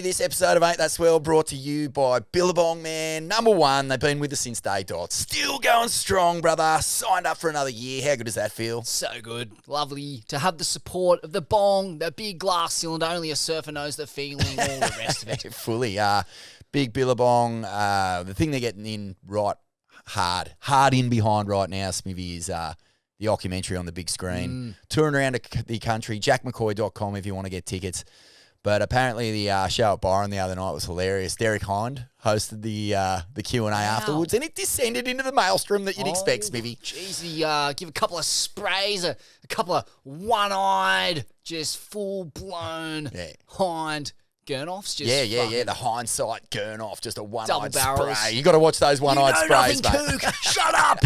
This episode of Ain't That Swell brought to you by Billabong, man. Number one, they've been with us since day dot. Still going strong, brother. Signed up for another year. How good does that feel? So good. Lovely to have the support of the bong, the big glass cylinder. Only a surfer knows the feeling, all the rest of it. Fully. Big Billabong. The thing they're getting in right hard in behind right now, Smivvy, is the documentary on the big screen. Touring around the country. jackmccoy.com if you want to get tickets. But apparently the show at Byron the other night was hilarious. Derek Hind hosted the Q&A afterwards, and it descended into the maelstrom that you'd expect, Smivvy. Jeez, he give a couple of sprays, a couple of one-eyed, just full-blown Hind Gurn-offs. Yeah. The hindsight Gurn-off, just a one-eyed barrels. spray. You got to watch those one-eyed sprays, nothing, mate. Kook. Shut up!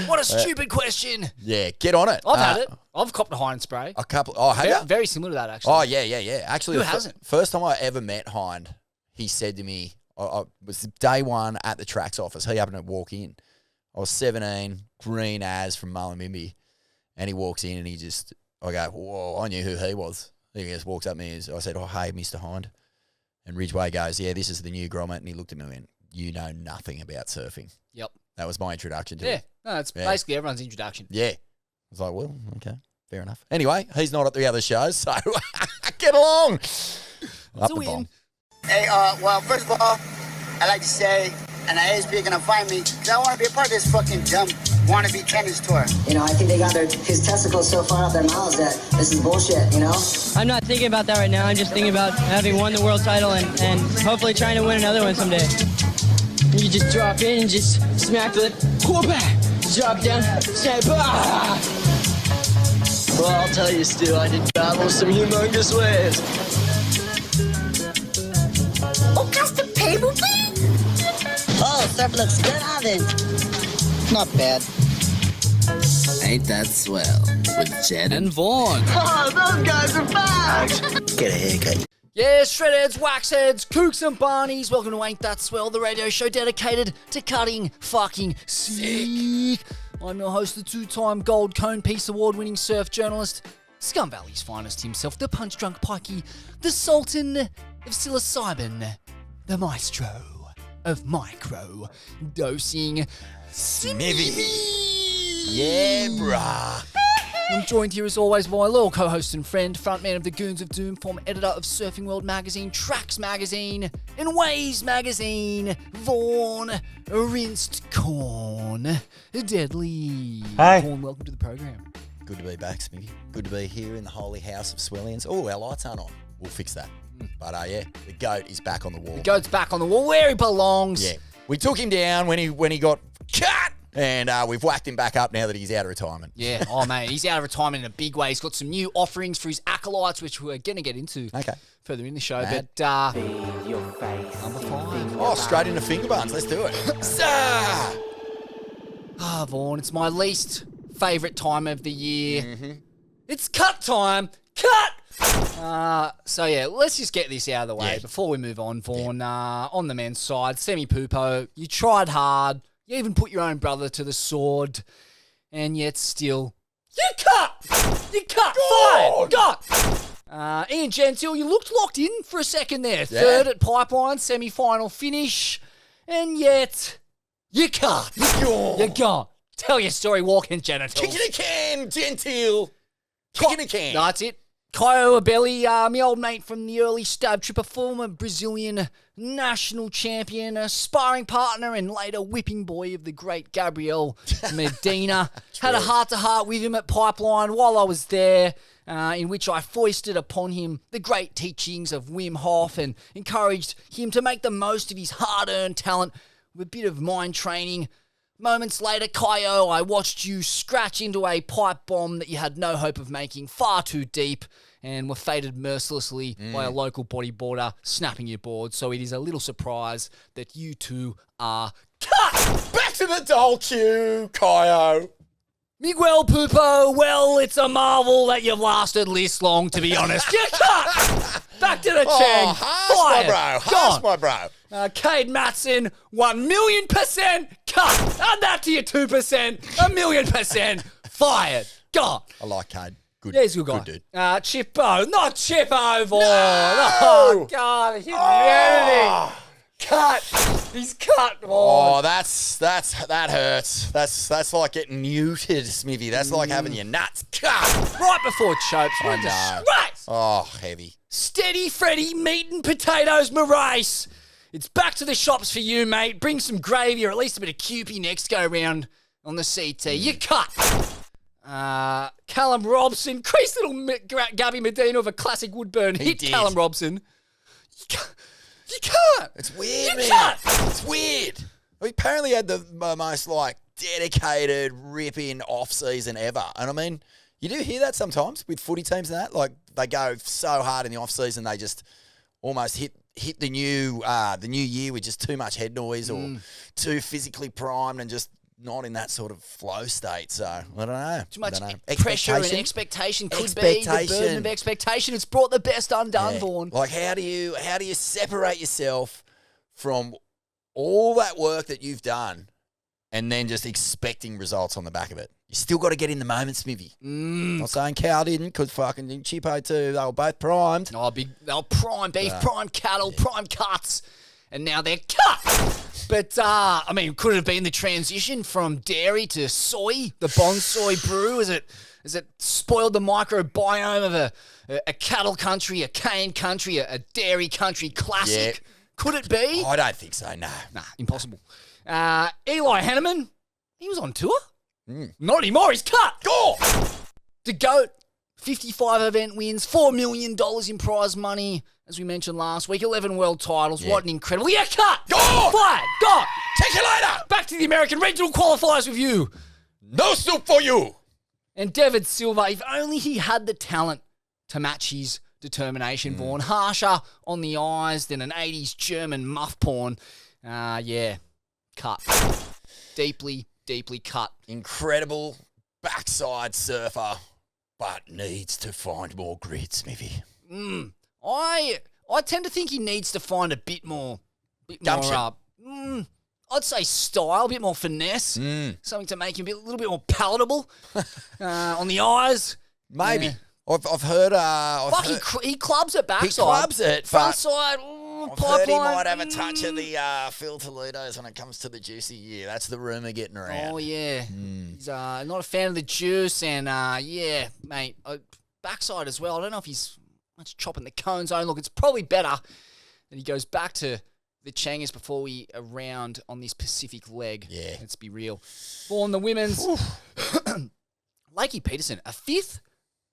What a stupid question. Yeah, get on it. I've had it. I've copped a Hind spray. A couple. Oh, have you? Very similar to that, actually. Oh, yeah. Actually, who hasn't? First time I ever met Hind, he said to me, I was day one at the Trax office. He happened to walk in. I was 17, green as from Mullumbimby, and he walks in and I go, whoa, I knew who he was. He just walks up to me and I said, oh, hey, Mr. Hind. And Ridgway goes, yeah, this is the new grommet. And he looked at me and went, you know nothing about surfing. Yep. That was my introduction to it. No, it's basically everyone's introduction. Yeah. I was like, well, okay, fair enough. Anyway, he's not at the other shows, so get along. It's a win. Hey, well, first of all, I'd like to say, and I is gonna find me, because I want to be a part of this fucking dumb wannabe tennis tour. You know, I think they got his testicles so far up their mouths that this is bullshit, you know? I'm not thinking about that right now. I'm just thinking about having won the world title and hopefully trying to win another one someday. You just drop in and just smack the drop down, say bah! Well, I'll tell you, Stu, I did battle some humongous waves. Oh, just the paper, please? Oh, surf looks good on it. Not bad. Ain't That Swell with Jed and Vaughn. Oh, those guys are back! Get a haircut. Yeah, shredheads, waxheads, kooks and barneys. Welcome to Ain't That Swell, the radio show dedicated to cutting fucking sick. I'm your host, the two-time Gold Cone Peace Award-winning surf journalist, Scum Valley's finest himself, the punch-drunk pikey, the sultan of psilocybin, the maestro of micro-dosing, Smivvy. Yeah, brah. I'm joined here as always by my loyal co-host and friend, frontman of the Goons of Doom, former editor of Surfing World Magazine, Trax Magazine, and Waves Magazine, Vaughn Rinsed Corn Deadly. Hey. Vaughn, welcome to the program. Good to be back, Smivvy. Good to be here in the holy house of Swellians. Oh, our lights aren't on. We'll fix that. But the goat is back on the wall. The goat's back on the wall where he belongs. Yeah. We took him down when he got cut. And we've whacked him back up now that he's out of retirement. Yeah, oh man, he's out of retirement in a big way. He's got some new offerings for his acolytes, which we're going to get into further in the show. Mad. But number 5. Oh, straight into finger buns. Let's do it. Vaughn, it's my least favourite time of the year. It's cut time. Cut! Let's just get this out of the way before we move on, Vaughn. On the men's side, Semi Pupo, you tried hard. You even put your own brother to the sword, and yet still, you cut! Fired! Got! Ian Gentile, you looked locked in for a second there. Yeah. Third at Pipeline, semi-final finish, and yet, you cut! You got. Tell your story, walking genitals. Kicking a can, Gentile. Kicking a can. No, that's it. Caio Abelli, my old mate from the early stab trip, a former Brazilian national champion, a sparring partner and later whipping boy of the great Gabriel Medina. Had a heart-to-heart with him at Pipeline while I was there, in which I foisted upon him the great teachings of Wim Hof and encouraged him to make the most of his hard-earned talent with a bit of mind training. Moments later, Caio, I watched you scratch into a pipe bomb that you had no hope of making far too deep and were fated mercilessly by a local bodyboarder snapping your board. So it is a little surprise that you two are cut! Back to the doll queue, Caio. Miguel Pupo, well, it's a marvel that you've lasted this long, to be honest. You're cut! Back to the Chang. Harsh, my bro. Harsh, my bro. Cade Matson, 1,000,000% cut. Add that to your 2%, 1,000,000% fired. Gone. I like Cade. Good. Yeah, he's a good guy. Good dude. Chippo, not Chippo, Vaughan. No! Oh, God, humanity. Cut. He's cut, Vaughan. Oh, that hurts. That's like getting muted, Smivvy. That's like having your nuts cut. Right before chokes. I What a know. disgrace. Oh, heavy. Steady Freddy meat and potatoes Moraes. It's back to the shops for you, mate. Bring some gravy or at least a bit of Cupie next go round on the CT. You cut. Callum Robson. Creased little Gabby Medina of a classic Woodburn hit. did. Callum Robson. You can't. It's weird, You man. can't. It's weird. We apparently had the most like dedicated ripping off season ever, and I mean, you do hear that sometimes with footy teams and that. Like they go so hard in the off season, they just almost hit the new year with just too much head noise or too physically primed and just not in that sort of flow state. So I don't know. Too much I don't know. pressure and expectation could be the burden of expectation. It's brought the best undone, Vaughan. Like how do you separate yourself from all that work that you've done and then just expecting results on the back of it? You still got to get in the moment, Smivvy. Not saying Cal didn't, because fucking Chippo too. They were both primed. Oh, they were prime beef, prime cattle, prime cuts, and now they're cut. But, I mean, could it have been the transition from dairy to soy, the bonsai brew? Has it spoiled the microbiome of a cattle country, a cane country, a dairy country classic? Yeah. Could it be? I don't think so, no. Nah, impossible. Eli Hanneman, he was on tour. Not anymore, he's cut. Go! The GOAT, 55 event wins, $4 million in prize money. As we mentioned last week, 11 world titles. Yeah. What an incredible... Yeah, cut! Go! Fired! Gone! Take you later! Back to the American regional qualifiers with you. No soup for you! And David Silva, if only he had the talent to match his determination, Vaughan. Harsher on the eyes than an 80s German muff porn. Yeah, cut. Deeply, deeply cut. Incredible backside surfer, but needs to find more grit, Smivvy. I tend to think he needs to find a bit more Gumption. I'd say style, a bit more finesse, something to make him a little bit more palatable on the eyes. Maybe. Yeah. I've heard. He clubs it backside. He clubs it, front but side. I've Pipeline. heard he might have a touch of the Phil Toledo's when it comes to the juicy year. That's the rumour getting around. Oh yeah, he's not a fan of the juice, and yeah, mate, backside as well. I don't know if he's much chopping the cone zone. Look, it's probably better that he goes back to the Changas before we are round on this Pacific leg. Yeah. Let's be real. On the women's, Lakey Peterson, a fifth,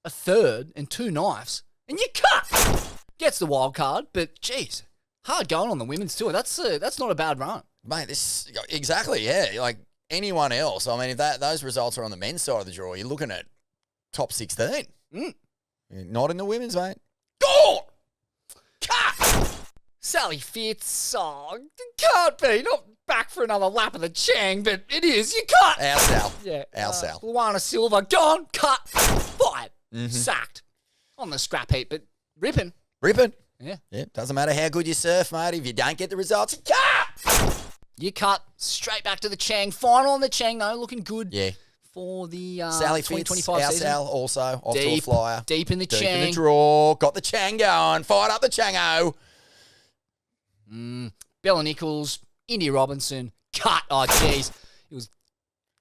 a third, and 2 knives, and you cut. Gets the wild card, but geez, hard going on the women's tour. That's not a bad run, Mate, exactly, yeah. Like anyone else, I mean, if those results are on the men's side of the draw, you're looking at top 16. Not in the women's, mate. Gone! Cut! Sally Fitz, can't be. Not back for another lap of the Chang, but it is. You cut. Our Sal. Yeah. Our Sal. Luana Silva, gone, cut, fired, sacked. On the scrap heap, but ripping. Ripping. Yeah. Yeah, doesn't matter how good you surf, mate. If you don't get the results, you cut! You cut straight back to the Chang. Final on the Chang, though, looking good. Yeah. For the Sally 2025 Fitz, our season. Sal also off to a flyer. Deep in the Deep Chang. in the draw. Got the Chang going. Fired up the Chango. Bella Nichols, Indy Robinson, cut. Oh, jeez. It was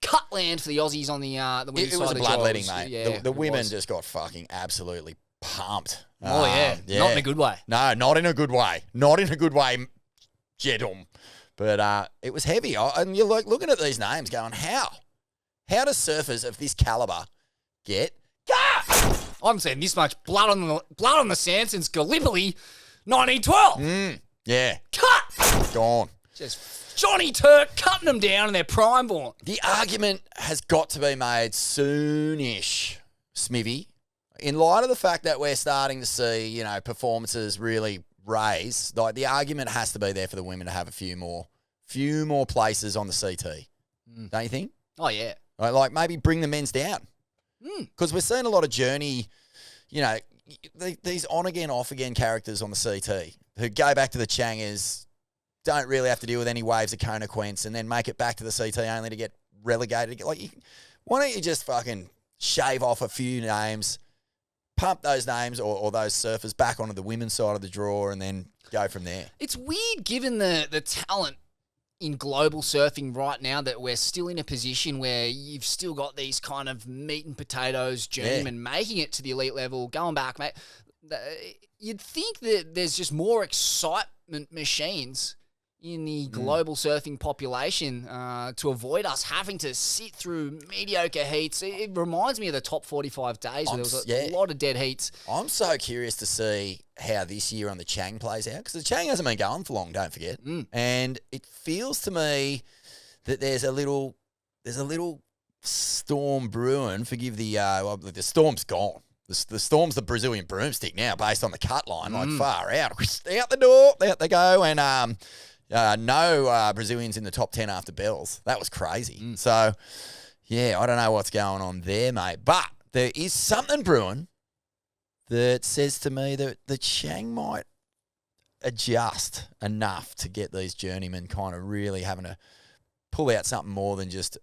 cut land for the Aussies on the women's It side was of a the bloodletting, jobs. mate. Yeah, The it women was. just got fucking absolutely pumped. Oh, yeah. Not in a good way. No, not in a good way. Not in a good way, Jedum. But it was heavy. And you're like looking at these names going, how? How do surfers of this caliber get cut? I haven't seen this much blood on the sand since Gallipoli 1912. Yeah, Cut! gone. Just Johnny Turk cutting them down in their prime born. The argument has got to be made soonish, Smivvy, in light of the fact that we're starting to see, performances really raise. Like the argument has to be there for the women to have a few more places on the CT. Don't you think? Oh, yeah. Like maybe bring the men's down. Because we're seeing a lot of journey, these on-again, off-again characters on the CT who go back to the Changers, don't really have to deal with any waves of consequence and then make it back to the CT only to get relegated. Like, why don't you just fucking shave off a few names, pump those names or those surfers back onto the women's side of the draw and then go from there. It's weird given the talent in global surfing right now that we're still in a position where you've still got these kind of meat and potatoes journeymen making it to the elite level, going back, mate. You'd think that there's just more excitement machines in the global surfing population to avoid us having to sit through mediocre heats. It reminds me of the top 45 days where there was a lot of dead heats. I'm so curious to see how this year on the Chang plays out because the Chang hasn't been going for long, don't forget. And it feels to me that there's a little storm brewing. Forgive the storm's gone. The storm's the Brazilian broomstick now based on the cut line, like far out. Out the door, out they go. And no Brazilians in the top 10 after bells. That was crazy. So, yeah, I don't know what's going on there, mate. But there is something brewing that says to me that the Chang might adjust enough to get these journeymen kind of really having to pull out something more than just,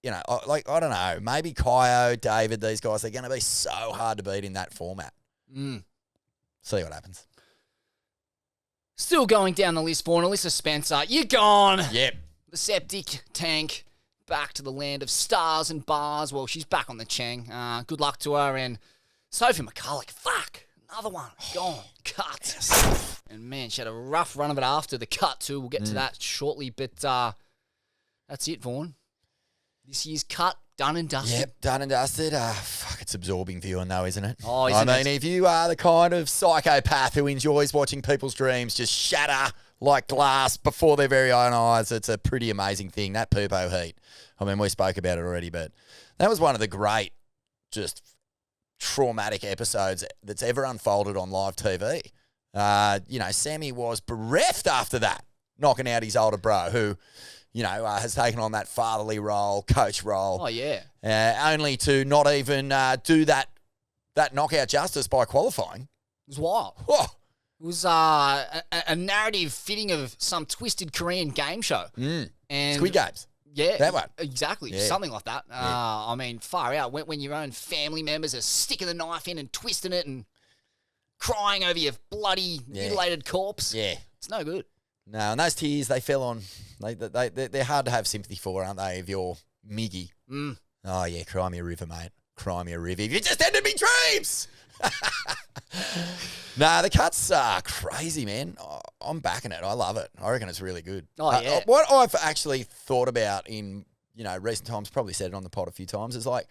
I don't know, maybe Kaio, David, these guys, they're going to be so hard to beat in that format. See what happens. Still going down the list for Alyssa Spencer. You're gone. Yep. The septic tank back to the land of stars and bars. Well, she's back on the Chang. Good luck to her. And Sophie McCulloch, fuck, another one. Gone. Cut. Yes. And, man, she had a rough run of it after the cut, too. We'll get to that shortly. But that's it, Vaughan. This year's cut, done and dusted. Yep, done and dusted. Fuck, it's absorbing viewing though, isn't it? Oh, isn't it? If you are the kind of psychopath who enjoys watching people's dreams just shatter like glass before their very own eyes, it's a pretty amazing thing, that poopo heat. I mean, we spoke about it already, but that was one of the great, just traumatic episodes that's ever unfolded on live TV. Sammy was bereft after that, knocking out his older bro, who... has taken on that fatherly role, coach role. Oh, yeah. Only to not even do that knockout justice by qualifying. It was wild. Oh. It was a narrative fitting of some twisted Korean game show. And Squid Games. Yeah. That one. Exactly. Yeah. Something like that. I mean, far out. When your own family members are sticking the knife in and twisting it and crying over your bloody, mutilated corpse. Yeah. It's no good. No, and those tears, they fell on... They're hard to have sympathy for, aren't they, if you're Miggy? Oh, yeah, cry me a river, mate. Cry me a river. If you just ended me dreams! Nah, the cuts are crazy, man. I'm backing it. I love it. I reckon it's really good. Oh, yeah. What I've actually thought about in, recent times, probably said it on the pod a few times, is like,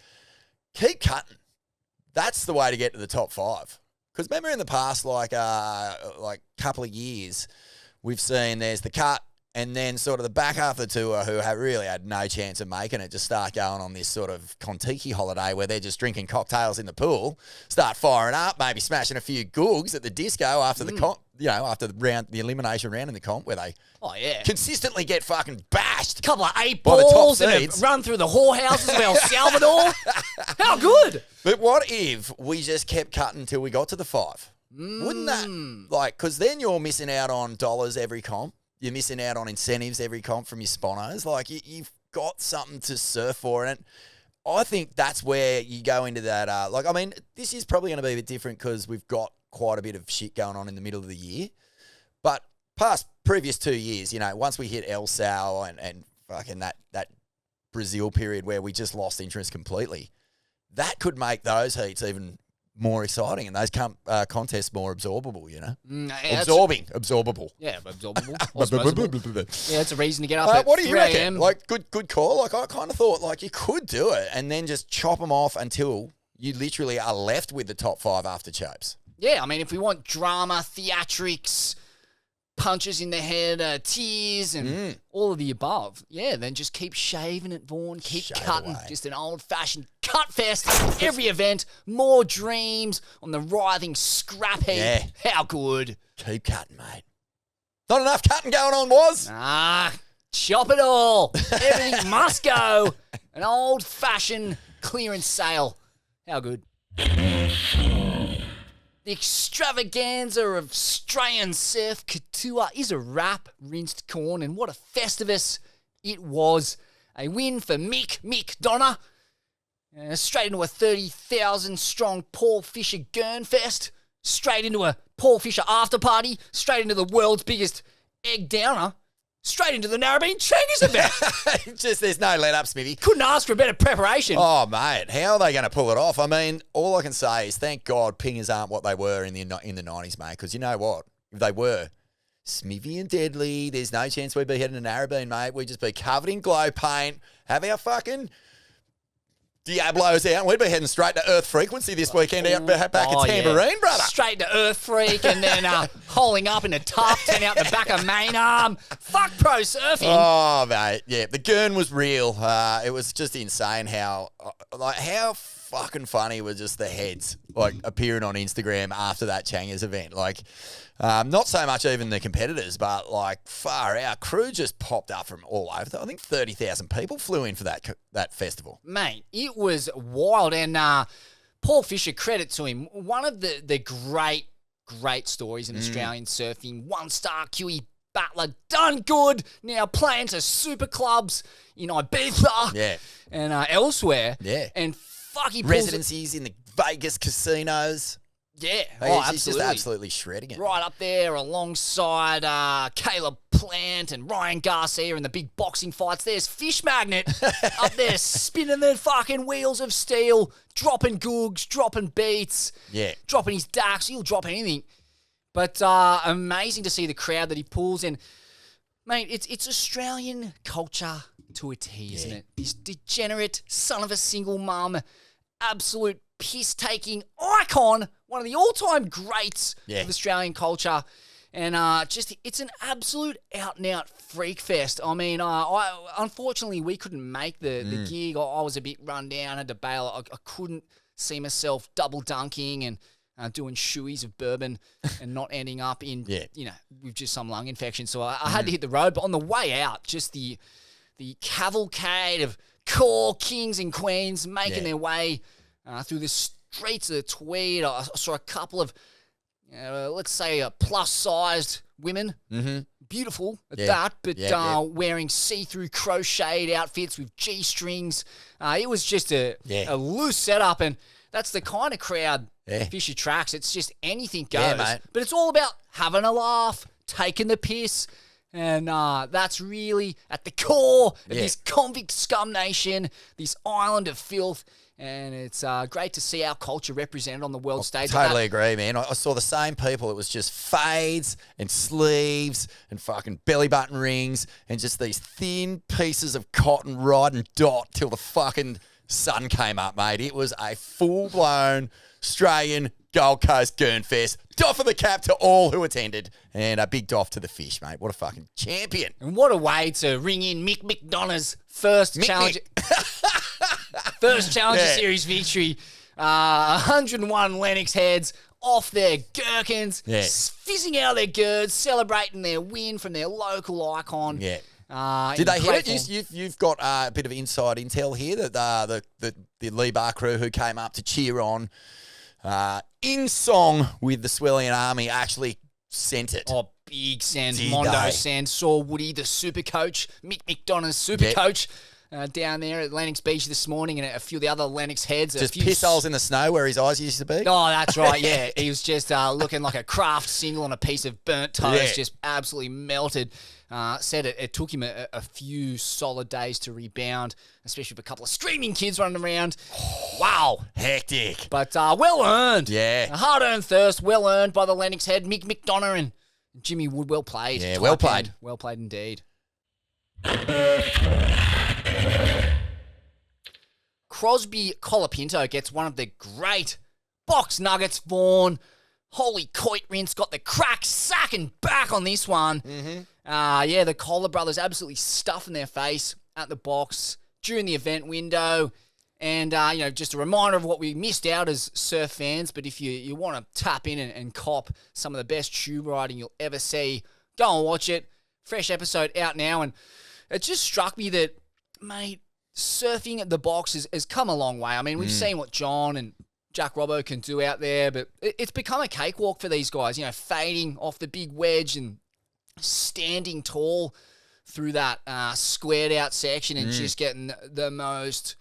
keep cutting. That's the way to get to the top 5. Because remember in the past, like couple of years... We've seen there's the cut and then sort of the back half of the tour who have really had no chance of making it just start going on this sort of Kontiki holiday where they're just drinking cocktails in the pool, start firing up, maybe smashing a few googs at the disco after the comp, after the elimination round in the comp where they consistently get fucking bashed. Couple of 8 balls and a run through the whorehouses of El Salvador. How good. But what if we just kept cutting until we got to the 5? Wouldn't that, because then you're missing out on dollars every comp. You're missing out on incentives every comp from your sponos. Like, you've got something to surf for. And I think that's where you go into that. This is probably going to be a bit different because we've got quite a bit of shit going on in the middle of the year. But previous 2 years, once we hit El Sal and fucking that Brazil period where we just lost interest completely, that could make those heats even more exciting and those contests more absorbable, absorbable. Yeah, absorbable. Yeah, it's a reason to get up at what do you 3 reckon? a.m. Like, good call. Like, I kind of thought, like, you could do it and then just chop them off until you literally are left with the top 5 after chopes. Yeah, I mean, if we want drama, theatrics, punches in the head, tears, and all of the above, then just keep shaving it, Vaughan. Keep cutting. Away. Just an old-fashioned cut fest. Every event, more dreams on the writhing scrap heap. Yeah. How good. Keep cutting, mate. Not enough cutting going on, was? Chop it all. Everything must go. An old-fashioned clearance sale. How good. The extravaganza of Australian surf couture is a wrap, rinsed corn, and what a festivus it was. A win for Mick Mick Donna. Straight into a 30,000 strong Paul Fisher Gurn Fest. Straight into a Paul Fisher after party. Straight into the world's biggest egg downer. Straight into the Narrabeen Checkers event. Just there's no let up, Smivvy. Couldn't ask for a better preparation. Oh, mate, how are they going to pull it off? I mean, all I can say is thank God pingers aren't what they were in the 90s, mate, because you know what? If they were, Smivvy and Deadly, there's no chance we'd be heading to Narrabeen, mate. We'd just be covered in glow paint, have our fucking Diablos out, and we'd be heading straight to Earth Frequency this weekend out back at Tambourine, brother. Straight to Earth Freak and then holing up in a tub, and out the back of main arm. Fuck pro surfing. Oh, mate, yeah, the gurn was real. It was just insane how fucking funny were just the heads appearing on Instagram after that Changers event. Not so much even the competitors, but far out. Crew just popped up from all over. I think 30,000 people flew in for that festival. Mate, it was wild. And Paul Fisher, credit to him, one of the great stories in Australian surfing. One-star QE battler, done good, now playing to super clubs in Ibiza and elsewhere. Yeah. And fuck, he pulls residencies in the Vegas casinos. Yeah, He's just absolutely shredding it. Right up there alongside Caleb Plant and Ryan Garcia in the big boxing fights. There's Fish Magnet up there spinning the fucking wheels of steel, dropping googs, dropping beats, dropping his darks. He'll drop anything. But amazing to see the crowd that he pulls. And, mate, it's Australian culture to a T, isn't it? This degenerate son of a single mum, absolute piss-taking icon, one of the all-time greats of Australian culture. And it's an absolute out-and-out freak fest. I mean, unfortunately, we couldn't make the gig. I was a bit run down, had to bail. I couldn't see myself double dunking and doing shoeies of bourbon and not ending up in, with just some lung infection. So I had to hit the road. But on the way out, just the cavalcade of core kings and queens making their way through the streets of the Tweed. I saw a couple of, let's say, plus-sized women. Mm-hmm. Beautiful at that, but wearing see-through crocheted outfits with G-strings. It was just a loose setup, and that's the kind of crowd Fish attracts. It's just anything goes. Mate. But it's all about having a laugh, taking the piss, and that's really at the core of this convict scum nation, this island of filth. And it's great to see our culture represented on the world stage. Totally agree, man. I saw the same people. It was just fades and sleeves and fucking belly button rings and just these thin pieces of cotton riding dot till the fucking sun came up, mate. It was a full-blown Australian Gold Coast Gurn Fest. Doff of the cap to all who attended, and a big doff to the Fish, mate. What a fucking champion. And what a way to ring in Mick Mick Donna's first challenge. First Challenger Series victory. 101 Lennox heads off their gherkins, fizzing out their girds, celebrating their win from their local icon. Yeah. Did they hit it? You've got a bit of inside intel here that the Lee Bar crew who came up to cheer on in song with the Swellian Army actually sent it. Oh, big send. Mondo send. Saw Woody, the super coach, Mick McDonough's super coach, down there at Lennox Beach this morning, and a few of the other Lennox heads. Just piss holes in the snow where his eyes used to be? Oh, that's right, yeah. He was just looking like a craft single on a piece of burnt toast, just absolutely melted. Said it took him a few solid days to rebound, especially with a couple of screaming kids running around. Wow. Hectic. But well earned. Yeah. A hard-earned thirst, well earned by the Lennox head, Mick McDonough and Jimmy Wood. Well played. Yeah, well played. Well played indeed. Crosby Colapinto gets one of the great box nuggets, Vaughan. Holy coit rinse, got the crack sack and back on this one. Mm-hmm. The Kohler brothers absolutely stuffing their face at the box during the event window. And, just a reminder of what we missed out as surf fans. But if you want to tap in and cop some of the best tube riding you'll ever see, go and watch it. Fresh episode out now. And it just struck me that, mate, surfing at the box has come a long way. I mean, we've seen what John and Jack Robbo can do out there, but it's become a cakewalk for these guys, fading off the big wedge and standing tall through that squared out section and just getting the most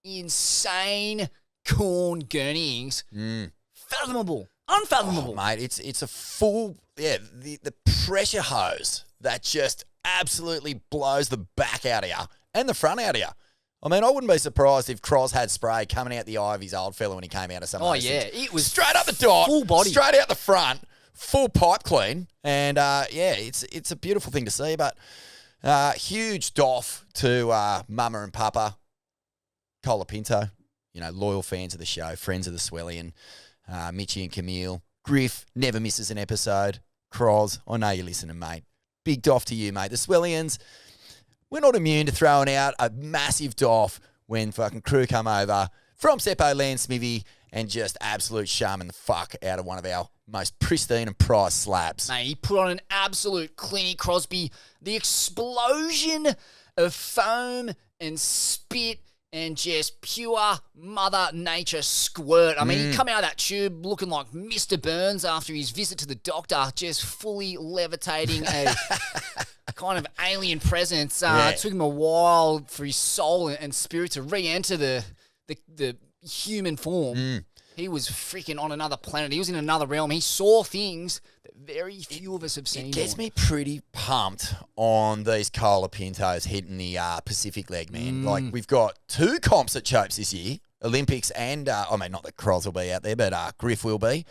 insane corn gurneyings. Fathomable. Unfathomable. Oh, mate, it's a full, the pressure hose that just absolutely blows the back out of you and the front out of you. I mean, I wouldn't be surprised if Cros had spray coming out the eye of his old fella when he came out of some of those things. It was straight up the dot, full body, straight out the front, full pipe clean, and it's a beautiful thing to see. But huge doff to Mama and Papa Colapinto, loyal fans of the show, friends of the Swellian, Mitchie and Camille. Griff never misses an episode. Cros, I know you're listening, mate. Big doff to you, mate. The Swellians, we're not immune to throwing out a massive doff when fucking crew come over from Seppo Land Smivvy and just absolute shaman the fuck out of one of our most pristine and prized slabs. Mate, he put on an absolute clinic, Crosby. The explosion of foam and spit and just pure Mother Nature squirt. I mean, he come out of that tube looking like Mr. Burns after his visit to the doctor, just fully levitating a kind of alien presence. It took him a while for his soul and spirit to re-enter the human form. He was freaking on another planet. He was in another realm. He saw things that very few of us have seen. It gets me pretty pumped on these Colapintos hitting the Pacific leg, man. Like, we've got 2 comps at Chopes this year, Olympics and, not that Cros will be out there, but Griff will be.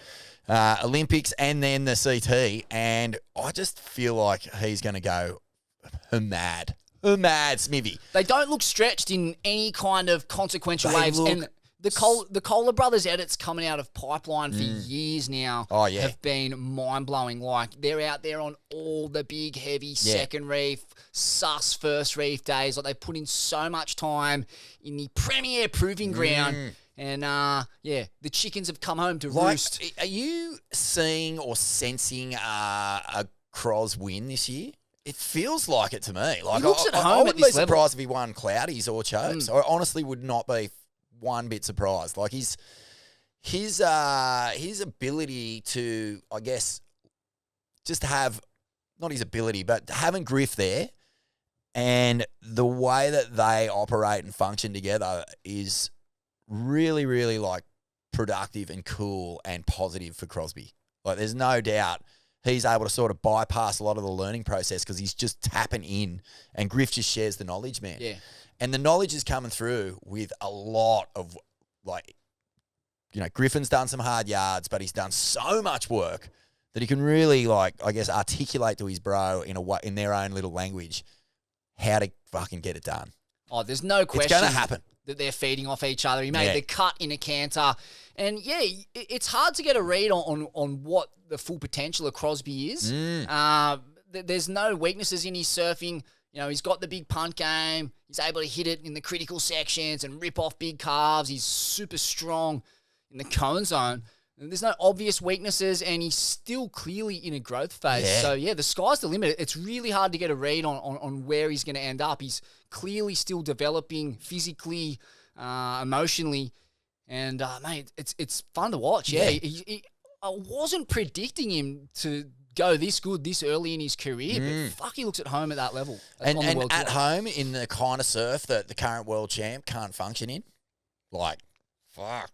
Olympics and then the CT. And I just feel like he's going to go mad. Mad, Smivvy. They don't look stretched in any kind of consequential waves. And the Kohler brothers edits coming out of Pipeline for years now have been mind-blowing. Like, they're out there on all the big, heavy second reef, sus first reef days. Like, they put in so much time in the premier proving ground. And, the chickens have come home to roost. Are you seeing or sensing a Cros win this year? It feels like it to me. Like, He looks at I home wouldn't at this be surprised if he won Cloudies or Chopes. I honestly would not be one bit surprised. Like, his ability to, I guess, just have, not his ability, but having Griff there and the way that they operate and function together is really, really, like, productive and cool and positive for Crosby. Like, there's no doubt he's able to sort of bypass a lot of the learning process because he's just tapping in, and Griff just shares the knowledge, man. Yeah. And the knowledge is coming through with a lot of, like, Griffin's done some hard yards, but he's done so much work that he can really, like, I guess, articulate to his bro in their own little language how to fucking get it done. Oh, there's no question. It's going to happen. That they're feeding off each other. He made the cut in a canter. And, it's hard to get a read on what the full potential of Crosby is. There's no weaknesses in his surfing. He's got the big punt game. He's able to hit it in the critical sections and rip off big calves. He's super strong in the cone zone. And there's no obvious weaknesses, and he's still clearly in a growth phase. Yeah. So, the sky's the limit. It's really hard to get a read on where he's going to end up. He's clearly still developing physically, emotionally, and, mate, it's fun to watch. I wasn't predicting him to go this good this early in his career, but fuck, he looks at home at that level. And at home in the kind of surf that the current world champ can't function in. Like, fuck.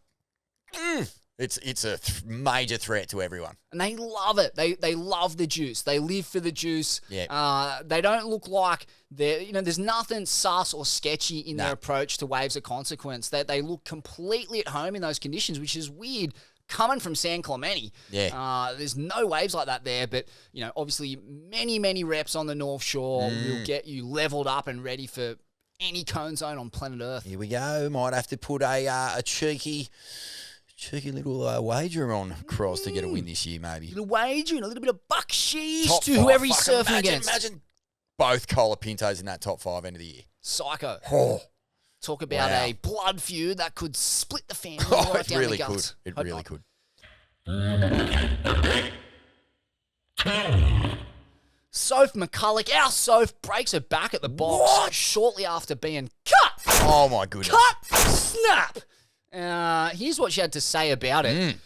It's a major threat to everyone. And they love it. They love the juice. They live for the juice. Yeah. They don't look like they're, there's nothing sus or sketchy in their approach to waves of consequence. They look completely at home in those conditions, which is weird. Coming from San Clemente, there's no waves like that there, but, obviously many, many reps on the North Shore will get you leveled up and ready for any cone zone on planet Earth. Here we go. Might have to put a cheeky little wager on Cros to get a win this year, maybe. A little wager and a little bit of bucksheesh to whoever he's surfing against. Imagine both Colapintos in that top 5 end of the year. Psycho. Oh. Talk about a blood feud that could split the family right down the guts. It really could. Sophie McCulloch, our Soph breaks her back at the box shortly after being cut. Oh, my goodness. Cut! Snap! Here's what she had to say about it.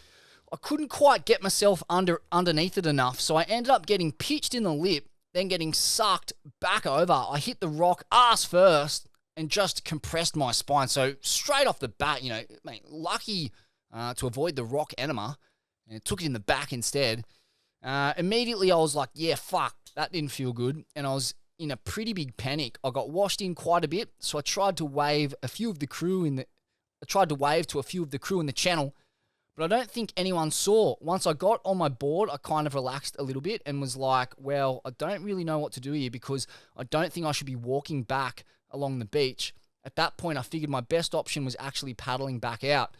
I couldn't quite get myself underneath it enough, so I ended up getting pitched in the lip, then getting sucked back over. I hit the rock ass first, and just compressed my spine. So straight off the bat, mate, lucky to avoid the rock enema, and took it in the back instead. Immediately I was like, yeah, fuck, that didn't feel good. And I was in a pretty big panic. I got washed in quite a bit, so I tried to wave to a few of the crew in the channel, but I don't think anyone saw. Once I got on my board, I kind of relaxed a little bit and was like, well, I don't really know what to do here because I don't think I should be walking back along the beach. At that point, I figured my best option was actually paddling back out.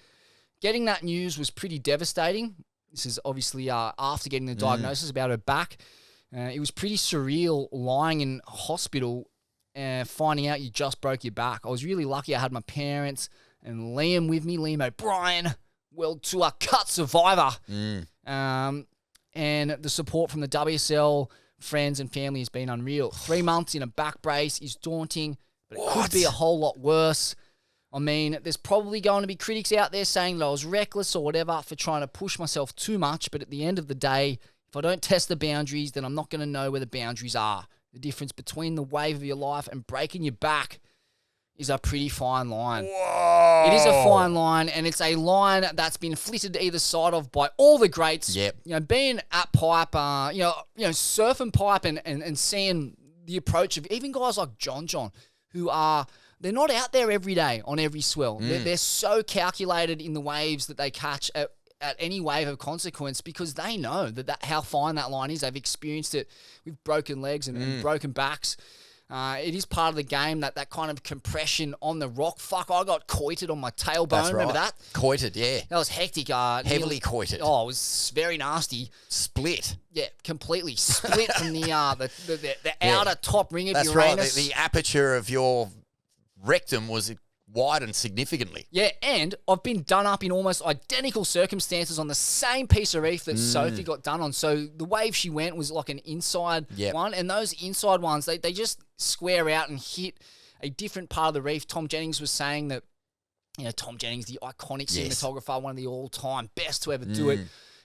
Getting that news was pretty devastating. This is obviously after getting the diagnosis about her back. It was pretty surreal lying in hospital finding out you just broke your back. I was really lucky I had my parents and Liam with me, Liam O'Brien, World Tour cut survivor. And the support from the WSL friends and family has been unreal. 3 months in a back brace is daunting, but it could be a whole lot worse. I mean, there's probably going to be critics out there saying that I was reckless or whatever for trying to push myself too much, but at the end of the day, if I don't test the boundaries, then I'm not going to know where the boundaries are. The difference between the wave of your life and breaking your back is a pretty fine line. Whoa. It is a fine line, and it's a line that's been flitted either side of by all the greats. Yep. Being at Pipe, surfing Pipe and seeing the approach of even guys like John, who are... They're not out there every day on every swell. They're so calculated in the waves that they catch at any wave of consequence because they know that how fine that line is. They've experienced it with broken legs and broken backs. It is part of the game, that kind of compression on the rock. Fuck, I got coited on my tailbone. That's right. Remember that? Coited, yeah. That was hectic. Heavily coited. Oh, it was very nasty. Split. Yeah, completely split from the outer top ring of That's Uranus. Right. The aperture of your rectum was widened significantly. Yeah, and I've been done up in almost identical circumstances on the same piece of reef that Sophie got done on. So the wave she went was like an inside one, and those inside ones, they just square out and hit a different part of the reef. Tom Jennings was saying that, Tom Jennings, the iconic cinematographer, one of the all-time best to ever do it,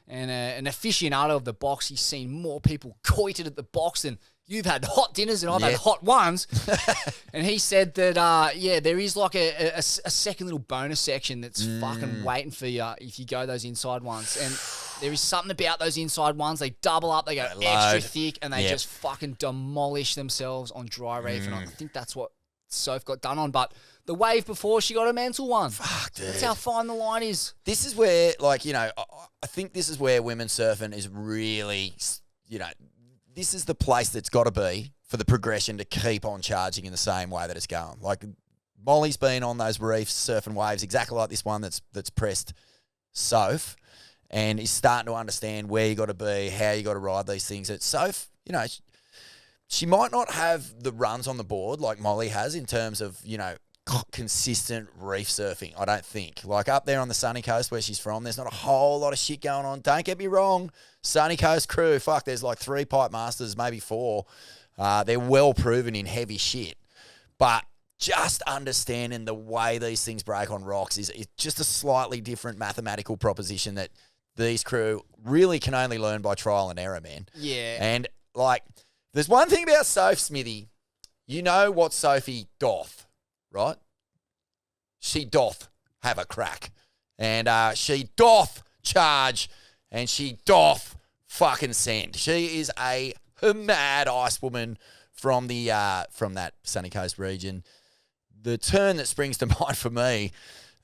and an aficionado of the box. He's seen more people coited at the box than you've had hot dinners and I've had hot ones. And he said that, there is like a second little bonus section that's fucking waiting for you if you go those inside ones. And there is something about those inside ones. They double up, they go extra thick, and they just fucking demolish themselves on dry reef. And I think that's what Soph got done on. But the wave before, she got a mental one. Fuck, dude. That's how fine the line is. This is where, I think this is where women's surfing is really, this is the place that's got to be for the progression to keep on charging in the same way that it's going. Like, Molly's been on those reefs, surfing waves, exactly like this one that's pressed Soph, and is starting to understand where you got to be, how you got to ride these things. At Soph, she might not have the runs on the board like Molly has in terms of, consistent reef surfing, I don't think. Like up there on the sunny coast where she's from, there's not a whole lot of shit going on. Don't get me wrong. Sunny coast crew, fuck, there's like 3 pipe masters, maybe 4. They're well proven in heavy shit. But just understanding the way these things break on rocks is just a slightly different mathematical proposition that these crew really can only learn by trial and error, man. Yeah. And there's one thing about Soph, Smithy. You know what Sophie doth, right? She doth have a crack. And she doth charge, and she doth fucking send. She is a mad ice woman from that sunny coast region. The turn that springs to mind for me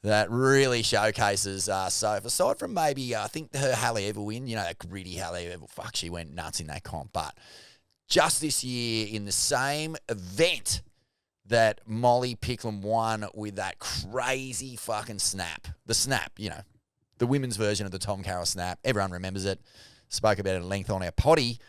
that really showcases Soph, aside from maybe, I think her Halle Ever win, that gritty Halle Ever, fuck, she went nuts in that comp. But just this year, in the same event that Molly Picklum won with that crazy fucking snap. The snap, the women's version of the Tom Carroll snap. Everyone remembers it. Spoke about it at length on our potty.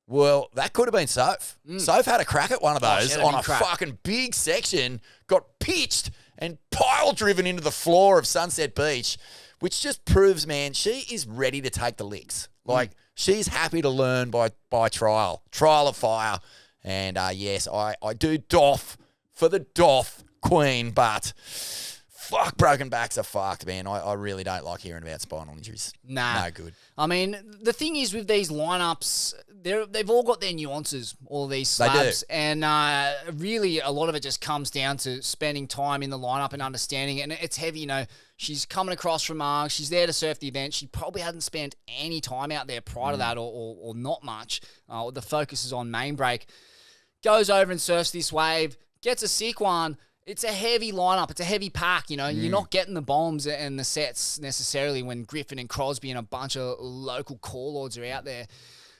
Well, that could have been Soph. Soph had a crack at one of those on a fucking big section, got pitched and pile-driven into the floor of Sunset Beach, which just proves, man, she is ready to take the licks. Like, she's happy to learn by trial of fire. And yes, I do doff for the doff queen, but fuck, broken backs are fucked, man. I really don't like hearing about spinal injuries. Nah. No good. I mean, the thing is with these lineups, they've all got their nuances, all these slabs. They do. And really, a lot of it just comes down to spending time in the lineup and understanding it. And it's heavy, you know. She's coming across from she's there to surf the event. She probably hadn't spent any time out there prior to that or not much. The focus is on main break. Goes over and surfs this wave, gets a sick one. It's a heavy lineup. It's a heavy pack, you know. You're not getting the bombs and the sets necessarily when Griffin and Crosby and a bunch of local core lords are out there.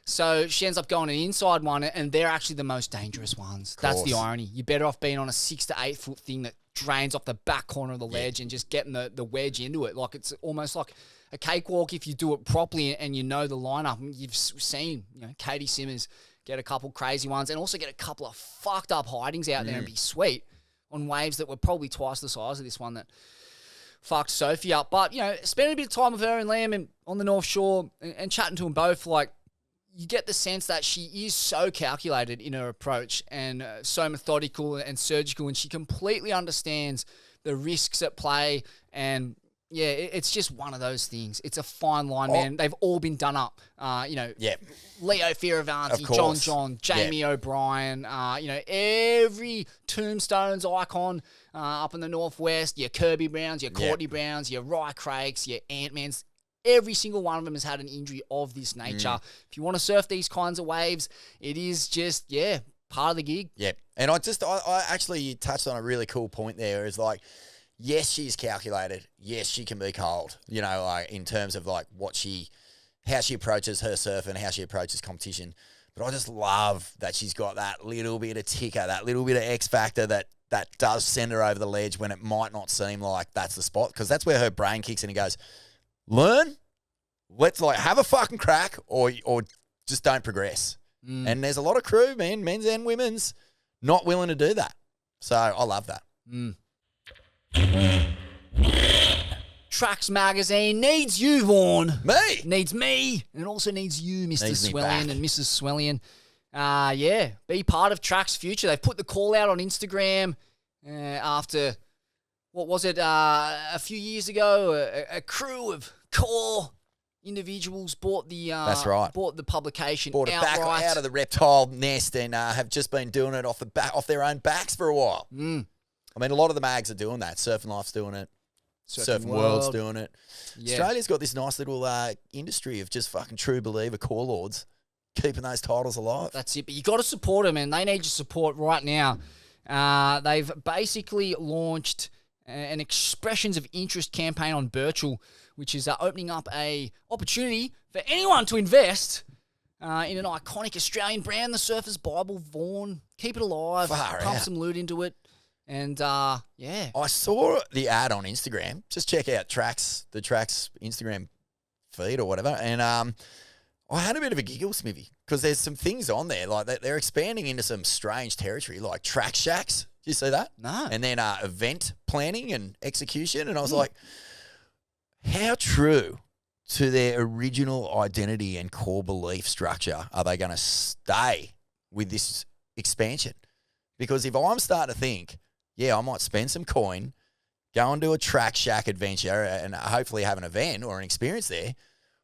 So she ends up going an inside one, and they're actually the most dangerous ones. That's the irony. You're better off being on a 6 to 8 foot thing that drains off the back corner of the ledge and just getting the wedge into it. Like it's almost like a cakewalk if you do it properly and you know the lineup. You've seen, you know, Katie Simmers get a couple crazy ones and also get a couple of fucked up hidings out there and be sweet on waves that were probably twice the size of this one that fucked Sophie up. But, you know, spending a bit of time with her and Liam and on the North Shore and chatting to them both, like, you get the sense that she is so calculated in her approach and so methodical and surgical, and she completely understands the risks at play. And yeah, it's just one of those things. It's a fine line, man. They've all been done up. You know, Leo Fioravanti, John, Jamie O'Brien. You know, every Tombstones icon up in the Northwest. Your Kirby Browns, your Courtney Browns, your Rye Craigs, your Ant-Mans. Every single one of them has had an injury of this nature. If you want to surf these kinds of waves, it is just, part of the gig. Yeah. And I actually touched on a really cool point there. Is like, yes, she's calculated. Yes, she can be cold, you know, like in terms of like how she approaches her surf and how she approaches competition. But I just love that she's got that little bit of ticker, that little bit of X factor that does send her over the ledge when it might not seem like that's the spot. Because that's where her brain kicks in and goes, learn, let's like have a fucking crack or just don't progress. And there's a lot of crew, man, men's and women's, not willing to do that. So I love that. Tracks Magazine needs you, Vaughan. Me? Needs me. And it also needs you, Mr. Needs me Swellian back. and Mrs. Swellian. Be part of Tracks' future. They've put the call out on Instagram after, what was it, a few years ago, a crew of core individuals bought the That's right. bought the publication Bought it back outright. out of the reptile nest and have just been doing it off their own backs for a while. I mean, a lot of the mags are doing that. Surfing Life's doing it. Surfing World's doing it. Yeah. Australia's got this nice little industry of just fucking true believer core lords keeping those titles alive. That's it. But you got to support them, and they need your support right now. They've basically launched an expressions of interest campaign on Birchal, which is opening up a opportunity for anyone to invest in an iconic Australian brand, the Surfer's Bible, Vaughan. Keep it alive. Far Pump out. some loot into it. And, I saw the ad on Instagram. Just check out the Tracks Instagram feed or whatever. And I had a bit of a giggle, Smivvy, because there's some things on there. Like they're expanding into some strange territory, like track shacks. Did you see that? No. And then event planning and execution. And I was like, how true to their original identity and core belief structure are they going to stay with this expansion? Because if I'm starting to think, I might spend some coin, go and do a track shack adventure and hopefully have an event or an experience there,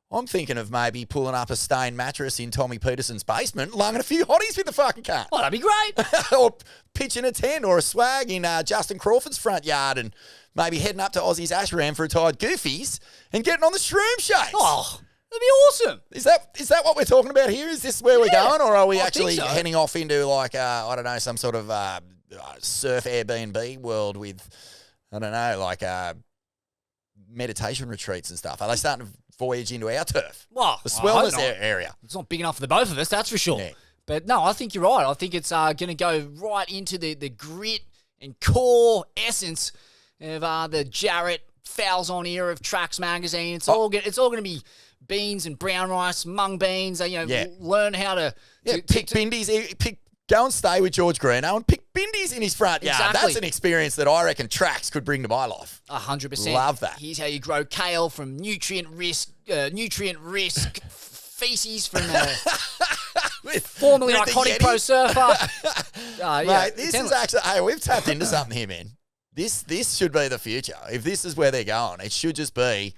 I'm thinking of maybe pulling up a stained mattress in Tommy Peterson's basement, lunging a few hotties with the fucking car. that'd be great. Or pitching a tent or a swag in Justin Crawford's front yard and maybe heading up to Aussie's Ashram for a tired goofies and getting on the shroom shakes. Oh, that'd be awesome. Is that what we're talking about here? Is this where we're going? Or are we I actually think so. heading off into like, I don't know, some sort of surf Airbnb world with, I don't know, like meditation retreats and stuff? Are they starting to voyage into our turf? Well, The I hope Swellness not. area. It's not big enough for the both of us, that's for sure. Yeah. But no, I think you're right. I think it's going to go right into the grit and core essence of the Jarrett Fouls On era of Tracks Magazine. It's all going to be beans and brown rice, mung beans. Learn how to Pick bindies. Go and stay with George Greeno and pick bindies in his front yard. Exactly. That's an experience that I reckon Tracks could bring to my life. 100%. Love that. Here's how you grow kale from nutrient risk feces from formerly With the iconic Yeti. pro surfer. Mate, this is actually, hey, we've tapped into something here, man. This should be the future. If this is where they're going, it should just be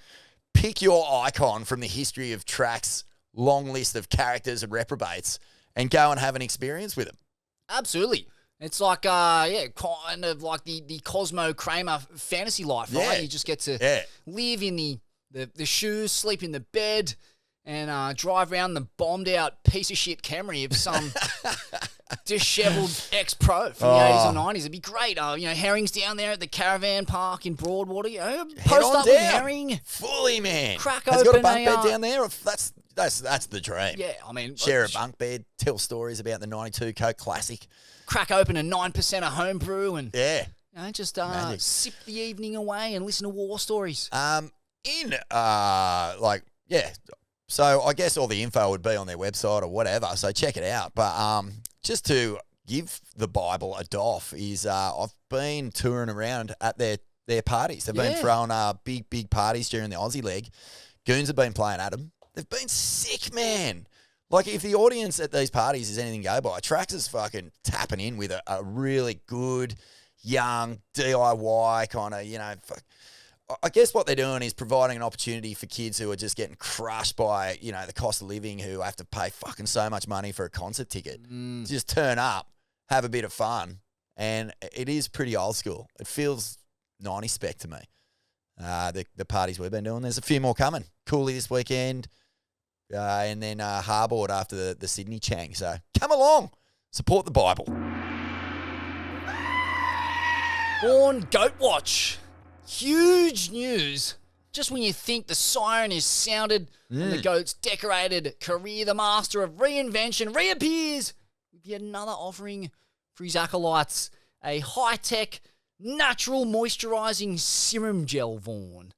pick your icon from the history of tracks, long list of characters and reprobates, and go and have an experience with them. Absolutely. It's like, kind of like the Cosmo Kramer fantasy life, right? Yeah. You just get to live in the shoes, sleep in the bed, and drive around the bombed-out piece of shit Camry of some dishevelled ex-pro from the 80s or 90s. It'd be great. Herring's down there at the caravan park in Broadwater. Post up with Herring. Fully, man. Crack Has open he got a bunk bed down there? That's the dream. Yeah, I mean... Share a bunk bed, tell stories about the 92 Coke Classic. Crack open a 9% of homebrew and just Magic. sip the evening away and listen to war stories. So I guess all the info would be on their website or whatever, so check it out. But just to give the Bible a doff is I've been touring around at their parties. They've been throwing big parties during the Aussie leg. Goons have been playing at them. They've been sick, man. Like, if the audience at these parties is anything to go by, Trax is fucking tapping in with a really good, young, DIY kind of, I guess what they're doing is providing an opportunity for kids who are just getting crushed by, the cost of living, who have to pay fucking so much money for a concert ticket. Just turn up, have a bit of fun, and it is pretty old school. It feels 90 spec to me. The parties we've been doing, there's a few more coming. Cooley this weekend. And then Harbord after the Sydney Chang. So come along, support the Bible. Lorne Goat Watch. Huge news. Just when you think the siren is sounded and the goat's decorated career, the master of reinvention reappears with yet another offering for his acolytes, a high-tech, natural moisturising serum gel, Vaughan.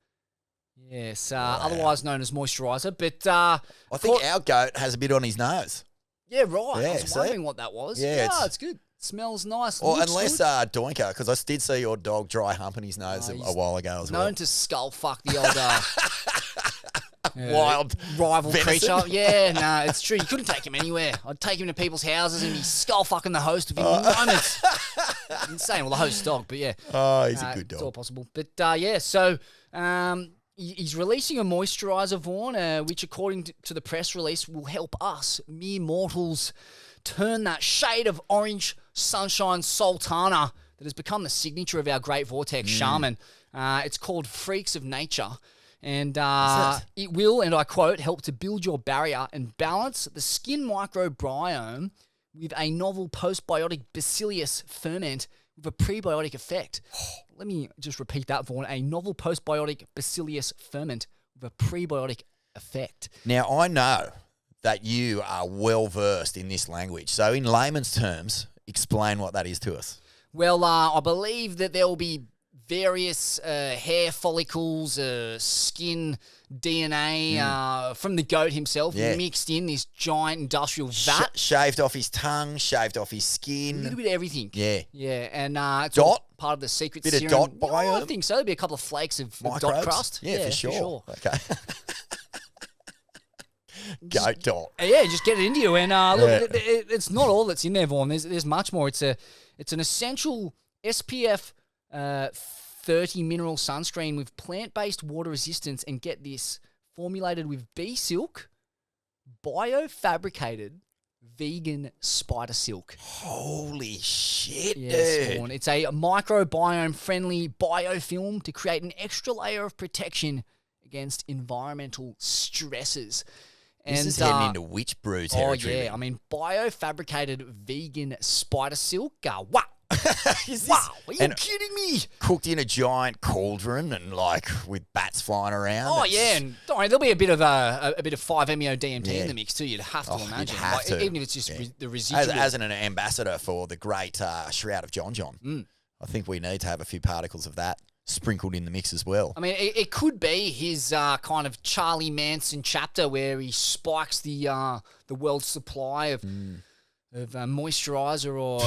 Yes, otherwise known as moisturiser, but... I think our goat has a bit on his nose. Yeah, right. Yeah, I was wondering what that was. Yeah, it's good. Smells nice. Or looks unless good. Doinker, because I did see your dog dry humping his nose a while ago as well. Known to skull fuck the old... Wild rival venison. creature. Yeah, no, it's true. You couldn't take him anywhere. I'd take him to people's houses and be skull fucking the host within moments. Insane. Well, the host's dog, but yeah. Oh, he's a good dog. It's all possible. But so he's releasing a moisturiser, Vaughan, which according to the press release will help us, mere mortals, turn that shade of orange sunshine sultana that has become the signature of our great Vortex shaman. It's called Freaks of Nature. And it will, and I quote, help to build your barrier and balance the skin microbiome with a novel postbiotic bacillus ferment with a prebiotic effect. Let me just repeat that, Vaughan. A novel postbiotic bacillus ferment with a prebiotic effect. Now, I know that you are well-versed in this language. So in layman's terms, explain what that is to us. Well, I believe that there will be various hair follicles, skin DNA from the goat himself mixed in this giant industrial vat. Shaved off his tongue, shaved off his skin. A little bit of everything. Yeah. Yeah, and it's Dot? all part of the secret Bit of serum. dot biome? I think so. There'll be a couple of flakes of Microbes? dot crust. Yeah, for sure. Okay. Goat dot. Yeah, just get it into you. And look, it's not all that's in there, Vaughan. There's much more. It's an essential SPF 30 mineral sunscreen with plant-based water resistance, and get this, formulated with bee silk, biofabricated vegan spider silk. Holy shit, Yes, dude. Vaughan. It's a microbiome-friendly biofilm to create an extra layer of protection against environmental stresses. This is heading into witch brew territory. Oh, yeah. I mean, biofabricated vegan spider silk. Wow. Is this- Wow. Are you and kidding me? cooked in a giant cauldron and with bats flying around. Oh, It's- yeah. And don't worry, there'll be a bit of 5-MeO DMT Yeah. in the mix too. You'd have to you'd imagine. have to. Even if it's just the residual. As an ambassador for the great Shroud of John, I think we need to have a few particles of that sprinkled in the mix as well. I mean, it could be his kind of Charlie Manson chapter where he spikes the world's supply of moisturizer or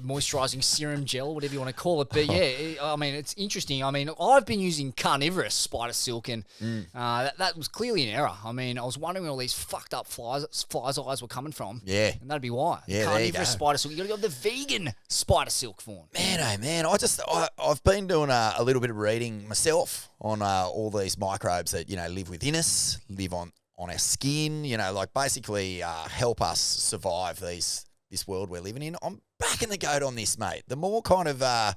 moisturizing serum gel, whatever you want to call it. But I mean, it's interesting. I mean, I've been using carnivorous spider silk, and that was clearly an error. I mean, I was wondering where all these fucked up flies' eyes were coming from. Yeah. And that'd be why. Yeah, Carnivorous spider silk. You got to go the vegan spider silk form. Man, I've been doing a little bit of reading myself on all these microbes that, live within us, live on our skin, like basically help us survive this world we're living in. I'm backing the goat on this, mate. The more kind of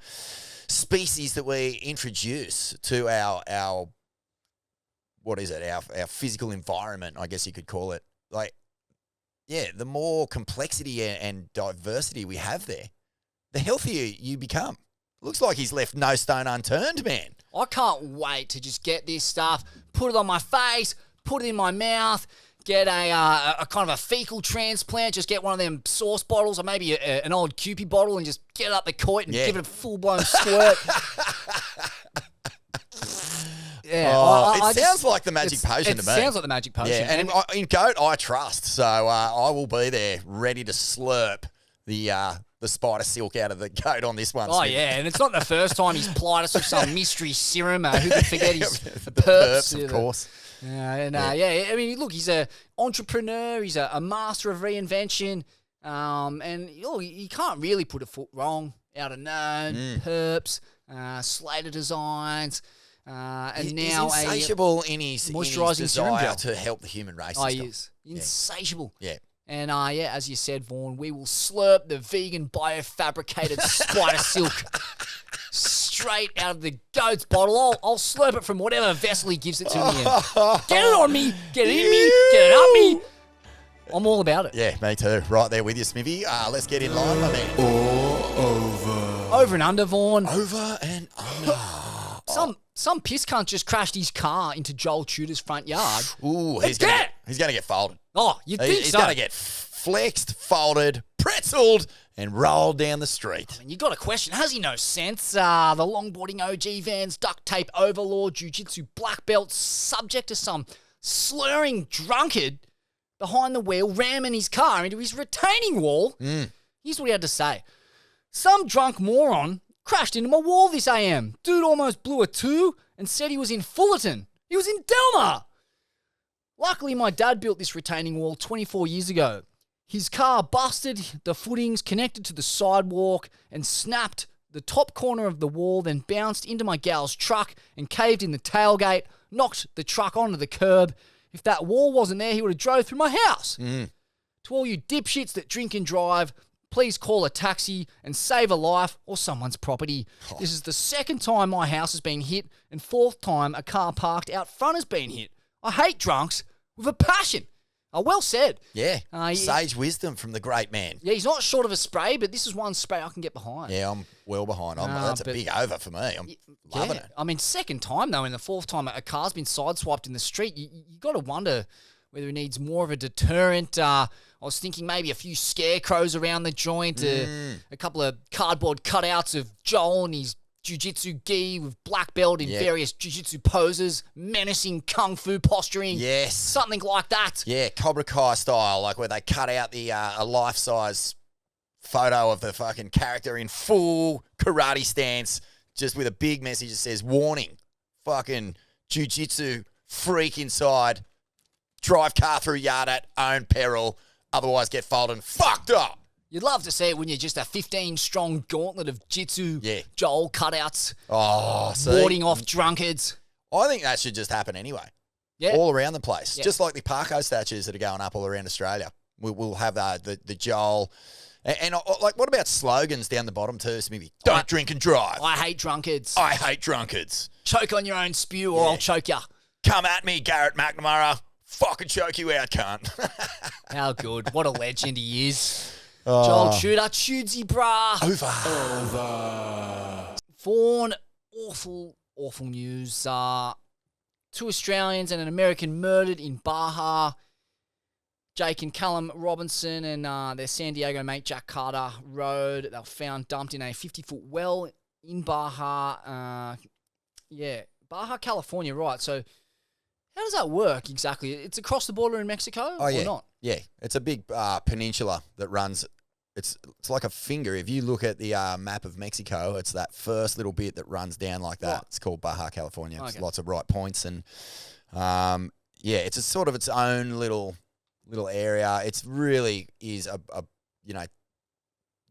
species that we introduce to our physical environment, I guess you could call it, the more complexity and diversity we have there, the healthier you become. Looks like he's left no stone unturned, man. I can't wait to just get this stuff, put it on my face, put it in my mouth, get a kind of a fecal transplant, just get one of them sauce bottles or maybe an old Kewpie bottle and just get it up the coit and give it a full-blown squirt. It sounds like the magic potion to me. It sounds like the magic potion. Yeah, and in goat, I trust. So I will be there ready to slurp the spider silk out of the goat on this one. Oh, Smith. yeah, and it's not the first time he's plied us with some mystery serum. Who could forget his perps? Of course. I mean, look, he's an entrepreneur. He's a master of reinvention. And you can't really put a foot wrong. Out of known, perps, Slater designs, and He's now insatiable in his moisturising serum desire gel to help the human race. Oh, he is. Insatiable. Yeah. And as you said, Vaughan, we will slurp the vegan biofabricated spider silk straight out of the goat's bottle. I'll slurp it from whatever vessel he gives it to me in. Get it on me, get it in me, get it up me. I'm all about it. Yeah, me too. Right there with you, Smivvy. Let's get in line, my man. Over and under, Vaughan. Over and under. Some piss cunt just crashed his car into Joel Tudor's front yard. Ooh, he's going to get folded. Oh, you think He's so? going to get flexed, folded, pretzeled, and rolled down the street. You got a question. Has he no sense? The longboarding OG Vans, duct tape overlord, jiu-jitsu black belt, subject to some slurring drunkard behind the wheel, ramming his car into his retaining wall. Here's what he had to say. Some drunk moron crashed into my wall this AM. Dude almost blew a 2 and said he was in Fullerton. He was in Delmar. Luckily, my dad built this retaining wall 24 years ago. His car busted the footings, connected to the sidewalk, and snapped the top corner of the wall, then bounced into my gal's truck and caved in the tailgate, knocked the truck onto the curb. If that wall wasn't there, he would have drove through my house. To all you dipshits that drink and drive, please call a taxi and save a life or someone's property. This is the second time my house has been hit and fourth time a car parked out front has been hit. I hate drunks with a passion. Well said. Yeah. Sage wisdom from the great man. Yeah, he's not short of a spray, but this is one spray I can get behind. Yeah, I'm well behind. That's a big over for me. I'm loving it. I mean, second time, though, and the fourth time a car's been sideswiped in the street, you got to wonder whether it needs more of a deterrent. I was thinking maybe a few scarecrows around the joint, a couple of cardboard cutouts of Joel and his jiu-jitsu gi with black belt in various jiu-jitsu poses, menacing kung fu posturing. Yes. Something like that. Yeah, Cobra Kai style, like where they cut out the a life-size photo of the fucking character in full karate stance, just with a big message that says, warning, fucking jiu-jitsu freak inside, drive car through yard at own peril, otherwise get folded and fucked up. You'd love to see it when you're just a 15-strong gauntlet of jitsu, Joel cutouts, warding off drunkards. I think that should just happen anyway. Yeah. All around the place. Yeah. Just like the Parko statues that are going up all around Australia. We'll have the Joel. And like, what about slogans down the bottom too? So maybe, don't drink and drive. I hate drunkards. I hate drunkards. Choke on your own spew or I'll choke ya. Come at me, Garrett McNamara. Fucking choke you out, cunt. How good. What a legend he is. Joel Tudor, Tudsy brah. Over. Vaughan, awful news. 2 Australians and an American murdered in Baja. Jake and Callum Robinson and their San Diego mate Jack Carter Road. They were found dumped in a 50-foot well in Baja. Baja, California, right. So How does that work exactly? It's across the border in Mexico or not? Yeah, it's a big peninsula that runs. It's like a finger. If you look at the map of Mexico, it's that first little bit that runs down like that. Right. It's called Baja, California. Okay. It's lots of right points and it's a sort of its own little area. It's really is a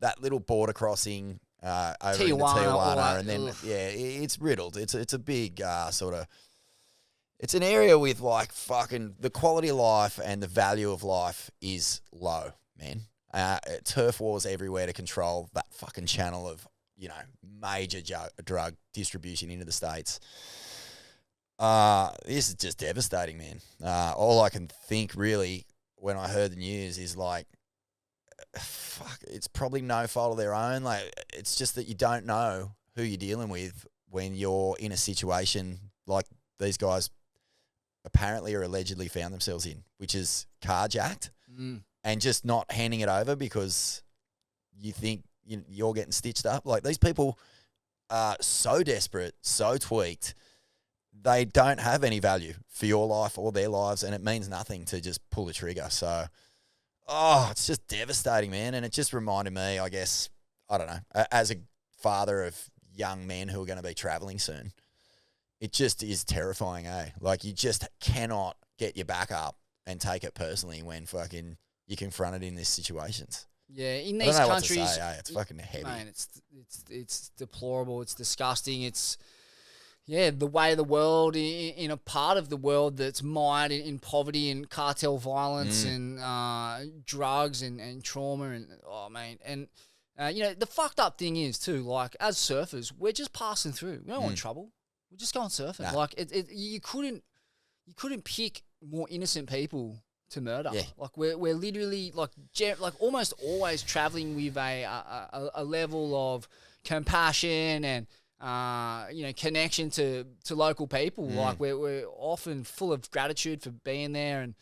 that little border crossing over in the Tijuana, and then it's riddled. It's a big sort of. It's an area with like fucking the quality of life and the value of life is low, man. Turf wars everywhere to control that fucking channel of, major drug distribution into the States. This is just devastating, man. All I can think really when I heard the news is like, fuck, it's probably no fault of their own. Like, it's just that you don't know who you're dealing with when you're in a situation like these guys apparently or allegedly found themselves in, which is carjacked and just not handing it over because you think you're getting stitched up. Like, these people are so desperate, so tweaked, they don't have any value for your life or their lives, and it means nothing to just pull the trigger. So, it's just devastating, man. And it just reminded me, I guess, I don't know, as a father of young men who are going to be traveling soon, it just is terrifying, eh? Like, you just cannot get your back up and take it personally when fucking you're confronted in these situations. Yeah, in these countries, what to say, it's fucking heavy. Man, it's deplorable. It's disgusting. It's the way of the world in a part of the world that's mired in poverty and cartel violence and drugs and trauma and the fucked up thing is too, like, as surfers, we're just passing through. We don't want trouble. We're just going surfing. Nah. Like you couldn't pick more innocent people to murder. Yeah. Like we're literally like almost always traveling with a level of compassion and connection to local people. Like we're often full of gratitude for being there and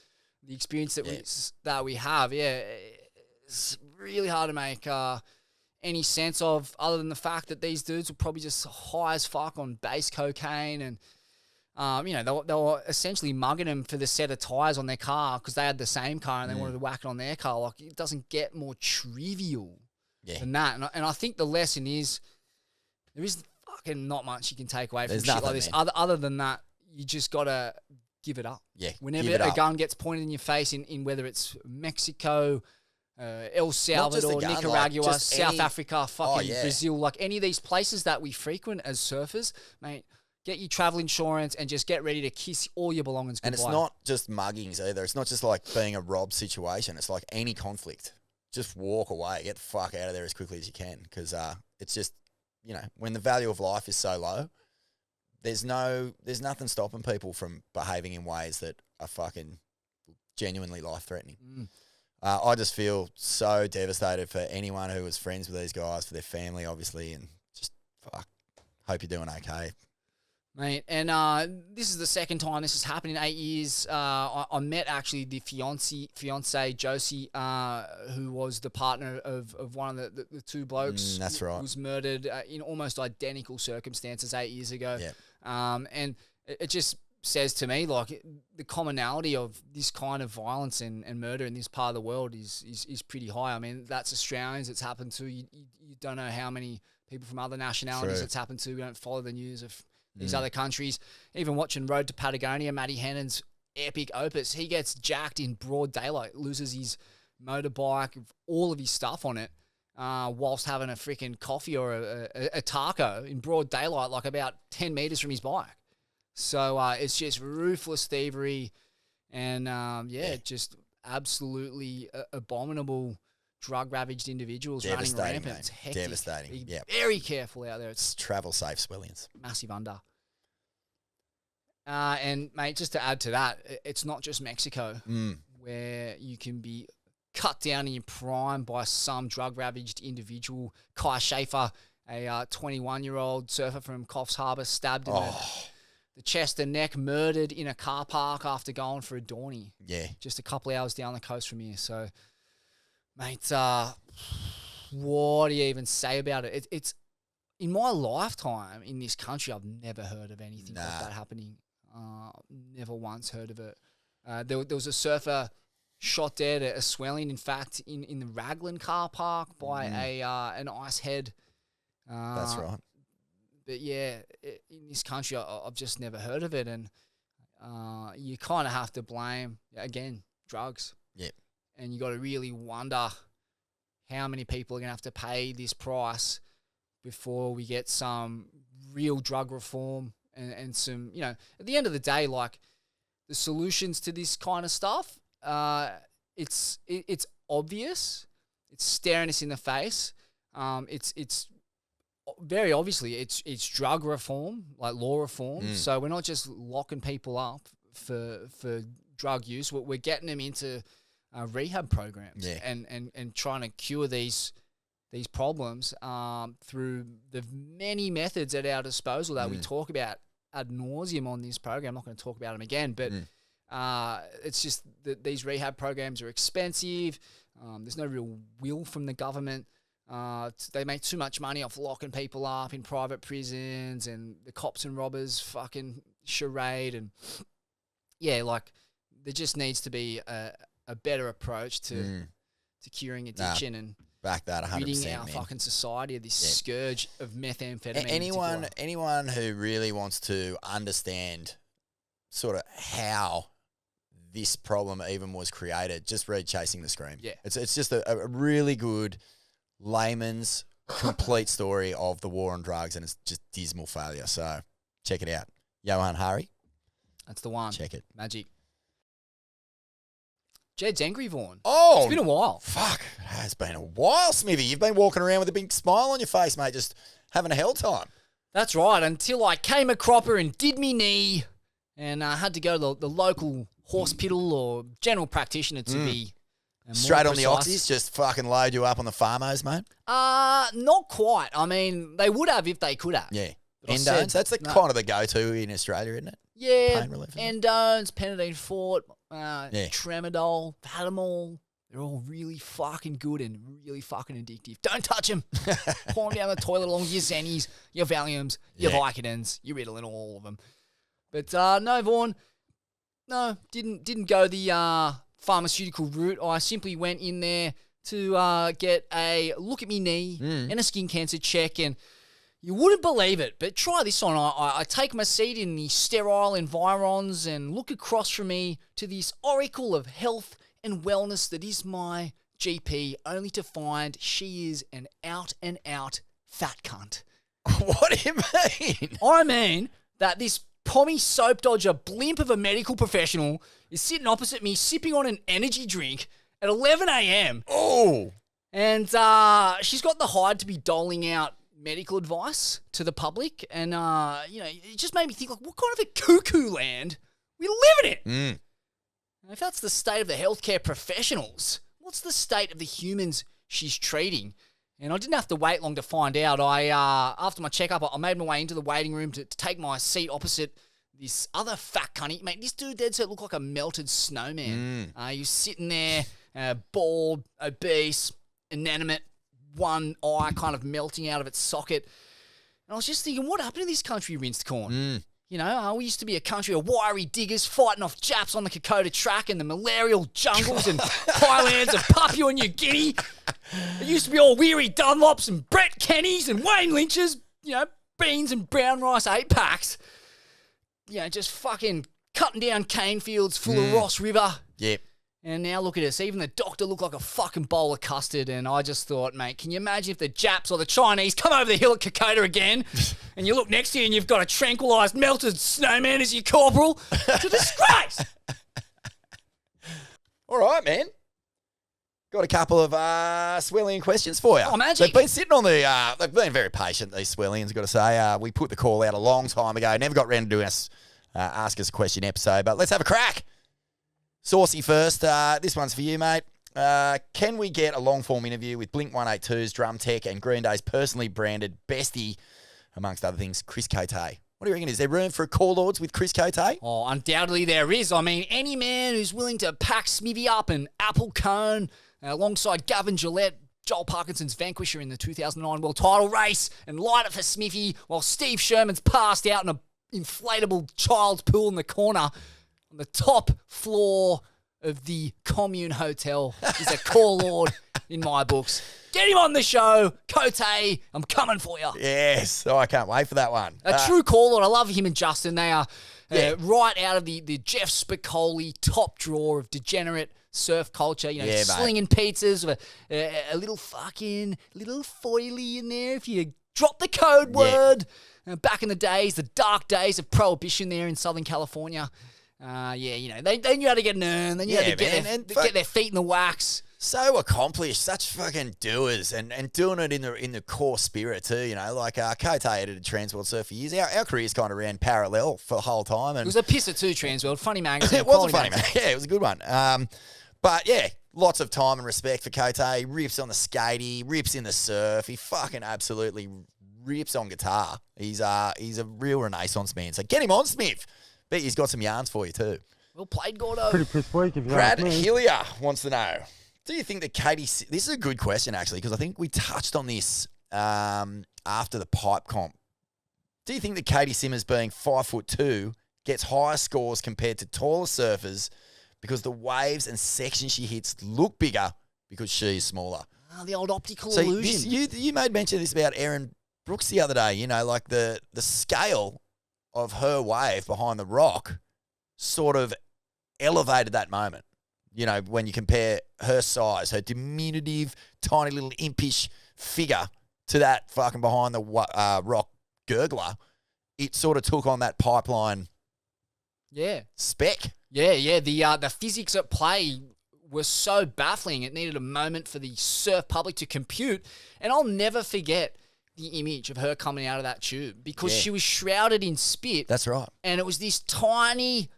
the experience that we have. Yeah, it's really hard to make any sense of, other than the fact that these dudes were probably just high as fuck on base cocaine and they were essentially mugging them for the set of tires on their car because they had the same car and they wanted to whack it on their car. Like, it doesn't get more trivial than that. And I think the lesson is there is fucking not much you can take away from shit like this. Other than that, you just gotta give it up. Yeah, whenever a gun gets pointed in your face, in whether it's Mexico, El Salvador, Nicaragua, South Africa, Brazil, like any of these places that we frequent as surfers, mate, get your travel insurance and just get ready to kiss all your belongings goodbye. And it's not just muggings either. It's not just like being a robbed situation. It's like any conflict. Just walk away. Get the fuck out of there as quickly as you can, because it's just, when the value of life is so low, there's nothing stopping people from behaving in ways that are fucking genuinely life-threatening. I just feel so devastated for anyone who was friends with these guys, for their family, obviously, and just hope you're doing okay. Mate, and this is the second time this has happened in 8 years. I met actually the fiance Josie, who was the partner of one of the two blokes. That's right. Who was murdered in almost identical circumstances 8 years ago. Yeah. And it just says to me, like, the commonality of this kind of violence and murder in this part of the world is pretty high. I mean, that's Australians it's happened to. You don't know how many people from other nationalities it's happened to. We don't follow the news of these other countries. Even watching Road to Patagonia, Matty Hennon's epic opus, he gets jacked in broad daylight, loses his motorbike, all of his stuff on it, whilst having a freaking coffee or a taco in broad daylight, like about 10 metres from his bike. So it's just ruthless thievery and, just absolutely abominable drug-ravaged individuals running rampant. Mate. It's hectic. Devastating. Be very careful out there. It's travel safe, Swillians. Massive under. And, mate, just to add to that, it's not just Mexico where you can be cut down in your prime by some drug-ravaged individual. Kai Schaefer, a 21-year-old surfer from Coffs Harbour, stabbed in the chest and neck, murdered in a car park after going for a Dawny. Yeah. Just a couple of hours down the coast from here. So, mate, what do you even say about it? It's in my lifetime in this country, I've never heard of anything like that happening. Never once heard of it. There was a surfer shot dead at a swelling, in fact, in the Raglan car park by an ice head. That's right. But yeah, in this country, I've just never heard of it. And you kind of have to blame, again, drugs. Yep. And you got to really wonder how many people are going to have to pay this price before we get some real drug reform and some, at the end of the day, like the solutions to this kind of stuff, it's obvious. It's staring us in the face. It's very obviously it's drug reform, like law reform. So we're not just locking people up for drug use. We're getting them into rehab programs and trying to cure these problems through the many methods at our disposal that we talk about ad nauseum on this program. I'm not going to talk about them again, but it's just that these rehab programs are expensive. There's no real will from the government. They make too much money off locking people up in private prisons and the cops and robbers fucking charade. And like there just needs to be a better approach to curing addiction and back that 100%. ridding our fucking society of this scourge of methamphetamine. Anyone who really wants to understand sort of how this problem even was created, just read Chasing the Scream. Yeah. It's just a really good layman's complete story of the war on drugs, and it's just dismal failure. So check it out. Johan Hari. That's the one. Check it. Magic. Jed's angry, Vaughan. Oh. It's been a while. Fuck. It has been a while, Smivvy. You've been walking around with a big smile on your face, mate, just having a hell time. That's right, until I came a cropper and did me knee and I had to go to the local hospital or general practitioner to be straight on precise. the oxys, just fucking load you up on the pharmos, mate? Not quite. I mean, they would have if they could have. Yeah. But I Endones, said, that's the no. kind of the go-to in Australia, isn't it? Yeah, Pain relief, isn't it? Endones, Penadine Fort, Tramadol, Patamol. They're all really fucking good and really fucking addictive. Don't touch them. Pour them down the toilet along with your Zennies, your Valiums, your Vicodins, your Ritalin, all of them. But no, Vaughan, no, didn't go the pharmaceutical route. I simply went in there to get a look at me knee and a skin cancer check, and you wouldn't believe it, but try this on. I take my seat in the sterile environs and look across from me to this oracle of health and wellness that is my GP, only to find she is an out-and-out fat cunt. What do you mean? I mean that this pommy soap dodger blimp of a medical professional is sitting opposite me sipping on an energy drink at 11 a.m. Oh. And she's got the hide to be doling out medical advice to the public. And, it just made me think, like, what kind of a cuckoo land we live in? And if that's the state of the healthcare professionals, what's the state of the humans she's treating? And I didn't have to wait long to find out. After my checkup, I made my way into the waiting room to take my seat opposite this other fat cunny. Mate, this dude dead set looked like a melted snowman. He was sitting there, bald, obese, inanimate, one eye kind of melting out of its socket. And I was just thinking, what happened to this country, rinsed corn? We used to be a country of wiry diggers fighting off Japs on the Kokoda track in the malarial jungles and highlands of Papua New Guinea. It used to be all weary Dunlops and Brett Kennys and Wayne Lynches, beans and brown rice 8-packs. Just fucking cutting down cane fields full of Ross River. Yep. And now look at us. Even the doctor looked like a fucking bowl of custard. And I just thought, mate, can you imagine if the Japs or the Chinese come over the hill at Kokoda again and you look next to you and you've got a tranquilised melted snowman as your corporal? It's a disgrace. All right, man. Got a couple of Swellian questions for you. Oh, magic. They've been sitting on they've been very patient, these Swellians, got to say. We put the call out a long time ago. Never got round to doing us Ask Us a Question episode, but let's have a crack. Saucy first. This one's for you, mate. Can we get a long-form interview with Blink-182's drum tech and Green Day's personally branded bestie, amongst other things, Chris Cote? What do you reckon? Is there room for a call lords with Chris Cote? Oh, undoubtedly there is. I mean, any man who's willing to pack Smivvy up an apple cone alongside Gavin Gillette, Joel Parkinson's vanquisher in the 2009 world title race, and light it for Smithy while Steve Sherman's passed out in a inflatable child's pool in the corner on the top floor of the commune hotel is a core lord in my books. Get him on the show, Cote. I'm coming for you. Yes. Oh, I can't wait for that one. A true core lord. I love him and Justin. They are right out of the Jeff Spicoli top drawer of degenerate surf culture. You know, slinging pizzas with a little foily in there if you drop the code word. Back in the days, the dark days of prohibition there in Southern California. You know, they knew how to get an earn. They knew how to get their feet in the wax. So accomplished, such fucking doers, and doing it in the core spirit too. You know, like Cote edited Transworld Surf for years. Our careers kind of ran parallel for the whole time. And it was a pisser too, Transworld. Funny magazine. It was a funny magazine. Yeah, it was a good one. But yeah, lots of time and respect for Cote. Rips on the skatey, rips in the surf. He fucking absolutely rips on guitar. He's a real renaissance man. So get him on, Smith. Bet he's got some yarns for you too. Well played, Gordo. Pretty pissed week if you Brad ask me. Hillier wants to know, do you think that this is a good question actually, because I think we touched on this after the pipe comp. Do you think that Katie Simmers being 5'2" gets higher scores compared to taller surfers because the waves and sections she hits look bigger because she's smaller? The old optical So illusion. you made mention of this about Erin Brooks the other day, you know, like the scale of her wave behind the rock sort of elevated that moment. You know, when you compare her size, her diminutive, tiny little impish figure to that fucking behind the rock gurgler, it sort of took on that pipeline spec. Yeah. The physics at play were so baffling. It needed a moment for the surf public to compute. And I'll never forget the image of her coming out of that tube because she was shrouded in spit. That's right. And it was this tiny,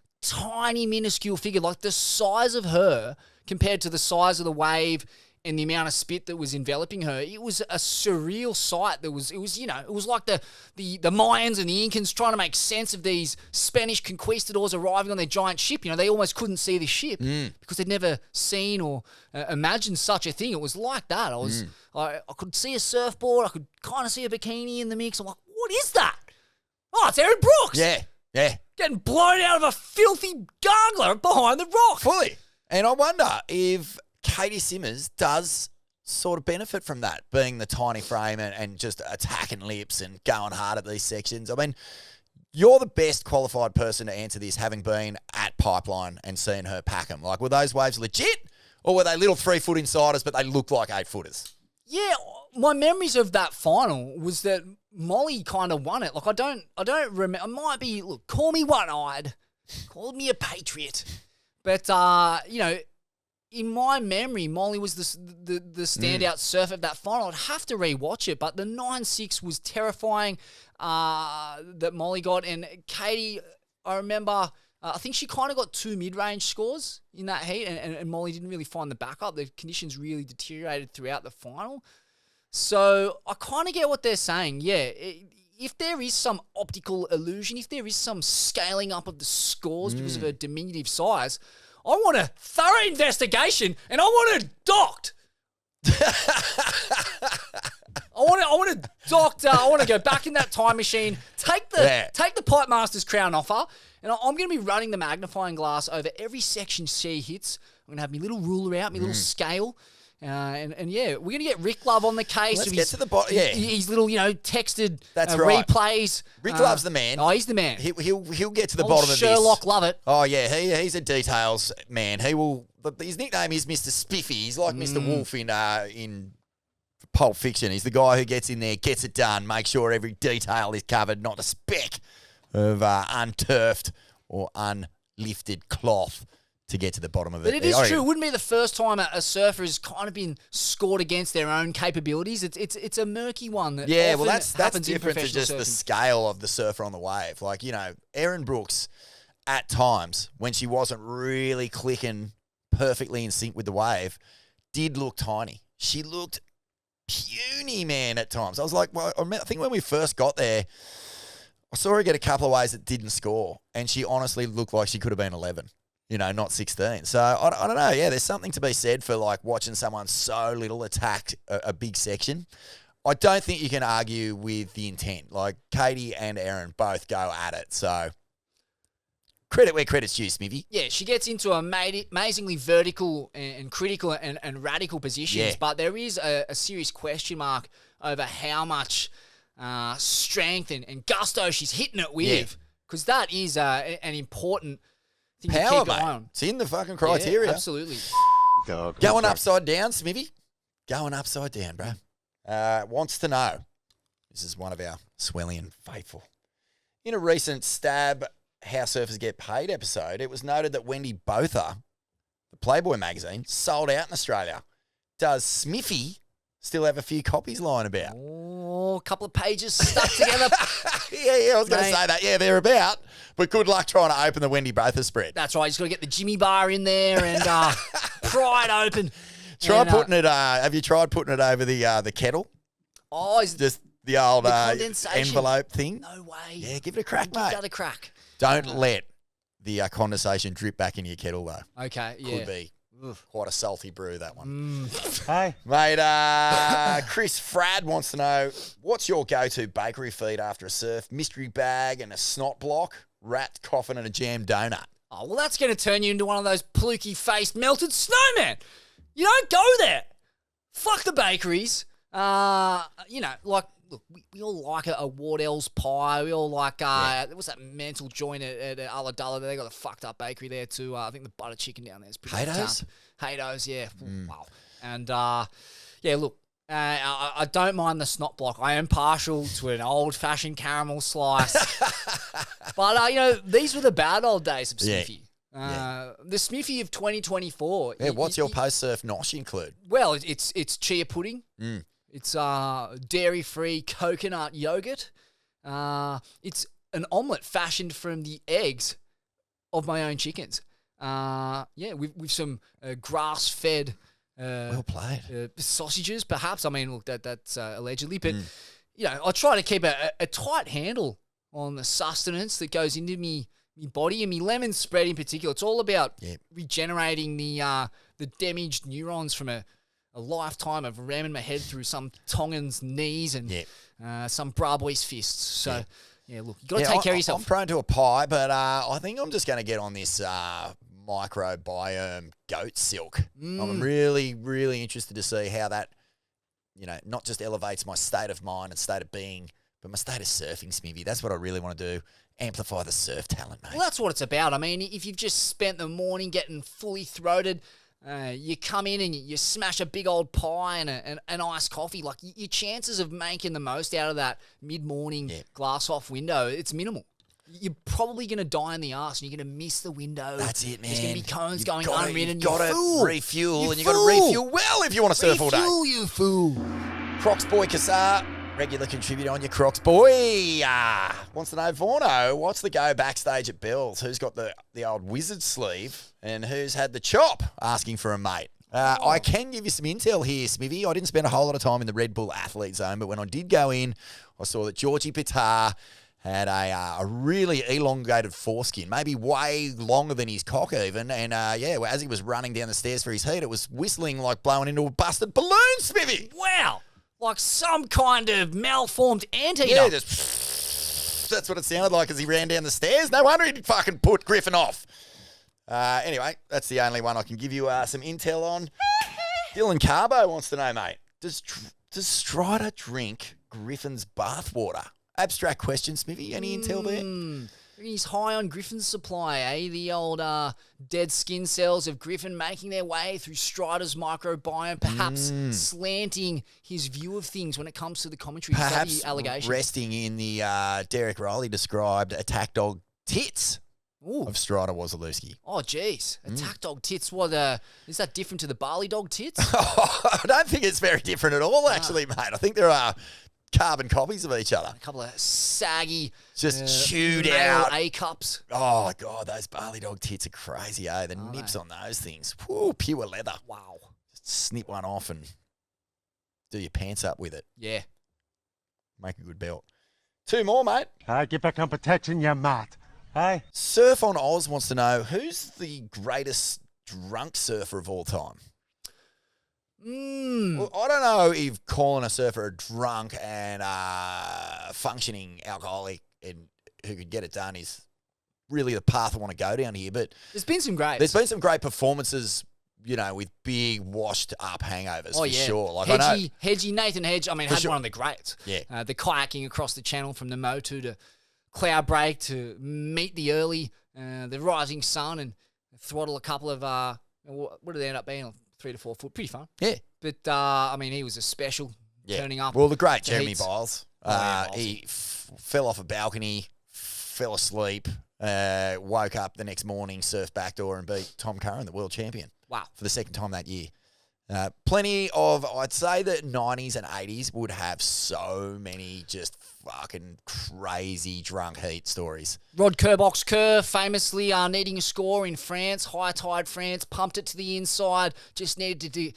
minuscule figure, like the size of her compared to the size of the wave and the amount of spit that was enveloping her. It was a surreal sight. It was like the Mayans and the Incans trying to make sense of these Spanish conquistadors arriving on their giant ship. You know, they almost couldn't see the ship because they'd never seen or imagined such a thing. It was like that. I could see a surfboard. I could kind of see a bikini in the mix. I'm like, what is that? Oh, it's Erin Brooks. Yeah. Getting blown out of a filthy gargler behind the rock. Fully. And I wonder if Katie Simmers does sort of benefit from that, being the tiny frame and just attacking lips and going hard at these sections. I mean, you're the best qualified person to answer this, having been at Pipeline and seen her pack them. Like, were those waves legit, or were they little 3-foot insiders, but they looked like 8-footers? Yeah, my memories of that final was that Molly kind of won it. Like, I don't remember. I might be, look, call me one-eyed, call me a patriot, but in my memory, Molly was the standout surfer of that final. I'd have to rewatch it, but the 9.6 was terrifying that Molly got. And Katie, I remember, I think she kind of got 2 mid-range scores in that heat, and Molly didn't really find the backup. The conditions really deteriorated throughout the final. So I kind of get what they're saying. Yeah, if there is some optical illusion, if there is some scaling up of the scores because of her diminutive size, I want a thorough investigation and I want it docked. I want it docked. I want to go back in that time machine, take the Pipe Master's crown off her, and I'm going to be running the magnifying glass over every section she hits. I'm going to have my little ruler out, my little scale. And we're going to get Rick Love on the case. Let's get to the bottom. Yeah. His little, texted That's right. replays. Rick Love's the man. Oh, he's the man. He'll get to the bottom of this. Sherlock Lovett. Oh, yeah. He's a details man. He will. His nickname is Mr. Spiffy. He's like Mr. Wolf in Pulp Fiction. He's the guy who gets in there, gets it done, makes sure every detail is covered, not a speck of unturfed or unlifted cloth to get to the bottom of it. But it is true. It wouldn't be the first time a surfer has kind of been scored against their own capabilities. It's a murky one. That that's happens different in to just surfing. the scale of the surfer on the wave. Like, Erin Brooks, at times, when she wasn't really clicking perfectly in sync with the wave, did look tiny. She looked puny, man, at times. I was like, well, I think when we first got there, I saw her get a couple of waves that didn't score, and she honestly looked like she could have been 11. Not 16. So, I don't know. Yeah, there's something to be said for, like, watching someone so little attack a big section. I don't think you can argue with the intent. Like, Katie and Erin both go at it. So, credit where credit's due, Smivvy. Yeah, she gets into amazingly vertical and critical and radical positions, but there is a serious question mark over how much strength and gusto she's hitting it with, because that is an important thing Power, to keep an eye mate. on. It's in the fucking criteria. Yeah, absolutely. Going upside down, Smivvy. Going upside down, bro. Wants to know. This is one of our Swellian faithful. In a recent Stab How Surfers Get Paid episode, it was noted that Wendy Botha, the Playboy magazine, sold out in Australia. Does Smiffy still have a few copies lying about? Oh, a couple of pages stuck together. Yeah, I was going to say that. Yeah, they're about. But good luck trying to open the Wendy Botha spread. That's right. You just got to get the Jimmy bar in there and pry it open. Try putting it. Have you tried putting it over the kettle? Oh, is Just the old condensation? envelope thing? No way. Yeah, give it a crack, Give mate. that a crack. Don't let the condensation drip back into your kettle, though. Okay, yeah. Could be quite a salty brew, that one. Hey. Mate, Chris Frad wants to know, what's your go-to bakery feed after a surf? Mystery bag and a snot block, rat coffin and a jam donut. Oh, well, that's going to turn you into one of those pluky-faced melted snowmen. You don't go there. Fuck the bakeries. Look, we all like a Wardell's pie. We all like, what's that mental joint at Ulladulla? They got a fucked up bakery there too. I think the butter chicken down there is pretty Haydos? Haydos, yeah. Wow. And, look, I don't mind the snot block. I am partial to an old-fashioned caramel slice. But, these were the bad old days of Smiffy. The Smiffy of 2024. Yeah, what's your post-surf nosh include? Well, it's chia pudding. It's dairy-free coconut yogurt. It's an omelette fashioned from the eggs of my own chickens. With some grass-fed Well played. sausages, perhaps. I mean, look, that's allegedly. But, I try to keep a tight handle on the sustenance that goes into me body, and me lemon spread in particular. It's all about regenerating the damaged neurons from a lifetime of ramming my head through some Tongan's knees and some bra boy's fists. So, look, you got to take care of yourself. I'm prone to a pie, but I think I'm just going to get on this microbiome goat silk. I'm really, really interested to see how that, not just elevates my state of mind and state of being, but my state of surfing, Smithy. That's what I really want to do. Amplify the surf talent, mate. Well, that's what it's about. I mean, if you've just spent the morning getting fully throated, you come in and you smash a big old pie and an iced coffee, like your chances of making the most out of that mid-morning glass off window, it's minimal. You're probably going to die in the arse and you're going to miss the window. That's it, man. There's going to be cones going unridden. You've got to refuel, and you've got to refuel well if you want to surf all day. Refuel, you fool. Crocs Boy Kassar, regular contributor on your Crocs Boy. Wants to know, Vorno, what's the go backstage at Bill's? Who's got the old wizard sleeve and who's had the chop asking for a mate? I can give you some intel here, Smithy. I didn't spend a whole lot of time in the Red Bull athlete zone, but when I did go in, I saw that Georgie Pitar had a really elongated foreskin, maybe way longer than his cock even. And, as he was running down the stairs for his heat, it was whistling like blowing into a busted balloon, Smithy. Wow. Like some kind of malformed anteater. Yeah, that's what it sounded like as he ran down the stairs. No wonder he fucking put Griffin off. Anyway, that's the only one I can give you some intel on. Dylan Carbo wants to know, mate, does Strider drink Griffin's bathwater? Abstract question, Smithy. Any intel there? He's high on Griffin's supply, eh? The old dead skin cells of Griffin making their way through Strider's microbiome, perhaps slanting his view of things when it comes to the commentary. Perhaps allegation. resting in the Derek Riley described attack dog tits of Strider Wasilewski. Oh, geez. Attack dog tits. What is that different to the Barley dog tits? I don't think it's very different at all, actually, mate. I think there are carbon copies of each other. A couple of saggy, just chewed male out A-cups. Oh, God, those Barley dog tits are crazy, eh? The nips on those things. Whew, pure leather. Wow. Just snip one off and do your pants up with it. Yeah. Make a good belt. Two more, mate. Get back on protection, you mutt. Hey. Surf on Oz wants to know, who's the greatest drunk surfer of all time? Well, I don't know if calling a surfer a drunk and functioning alcoholic and who could get it done is really the path I want to go down here. But There's been some great. there's been some great performances, with big washed up hangovers for sure. Like I know, Hedgie, Nathan Hedge, had sure. one of the greats. Yeah. The kayaking across the channel from the Motu to cloud break to meet the the rising sun and throttle a couple of, what did they end up being? 3 to 4 foot. Pretty fun. Yeah. But, he was a special turning up. Well, the great to Jeremy heats. Biles. Biles. He fell off a balcony, fell asleep, woke up the next morning, surfed backdoor and beat Tom Curran, the world champion. Wow. For the second time that year. Plenty of, I'd say the 90s and 80s would have so many just fucking crazy drunk heat stories. Rod Kerbox Kerr, famously needing a score in France, high tide France, pumped it to the inside, just needed to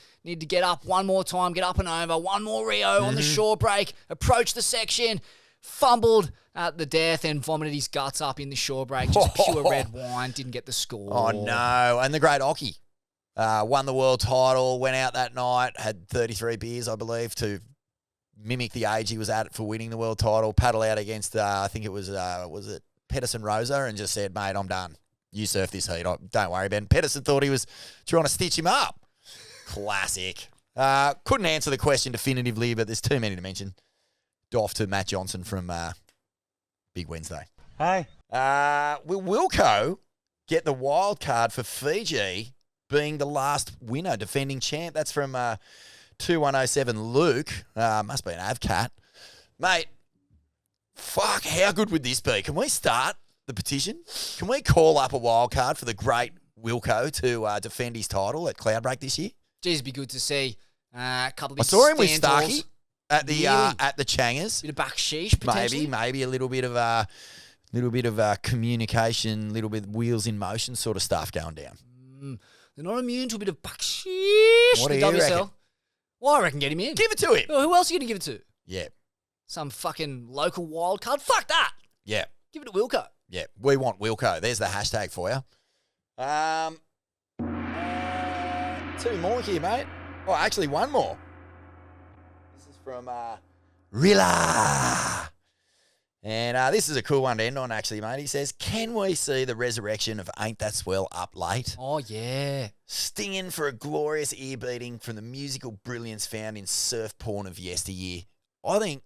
get up one more time, get up and over, one more Rio on the shore break, approach the section, fumbled at the death and vomited his guts up in the shore break, just pure red wine, didn't get the score. Oh, no. And the great Occy. Won the world title, went out that night, had 33 beers, I believe, to mimic the age he was at for winning the world title, paddle out against, I think it was it Pedersen Rosa, and just said, mate, I'm done. You surf this heat. Don't worry, Ben. Pedersen thought he was trying to stitch him up. Classic. Couldn't answer the question definitively, but there's too many to mention. Doff to Matt Johnson from Big Wednesday. Hey. Will Wilco get the wild card for Fiji being the last winner, defending champ? That's from 2107 Luke. Must be an AvCat. Mate, fuck, how good would this be? Can we start the petition? Can we call up a wild card for the great Wilco to defend his title at Cloudbreak this year? Geez, it'd be good to see a couple of I saw him with stand-talls. Starkey at the Really? at the Changers. Bit of backsheesh, potentially. Maybe a little bit of communication, little bit of wheels in motion sort of stuff going down. They're not immune to a bit of backsheesh. What the do you WSL. reckon? Well, I reckon get him in. Give it to him. Well, who else are you going to give it to? Yeah, Some fucking local wild card? Fuck that. yeah, Give it to Wilco. yeah. We want Wilco. There's the hashtag for you. 2 more here, mate. Oh, actually, one more. This is from Rilla. And this is a cool one to end on, actually, mate. He says, can we see the resurrection of Ain't That Swell up late? Oh, yeah. Stinging for a glorious ear beating from the musical brilliance found in surf porn of yesteryear. I think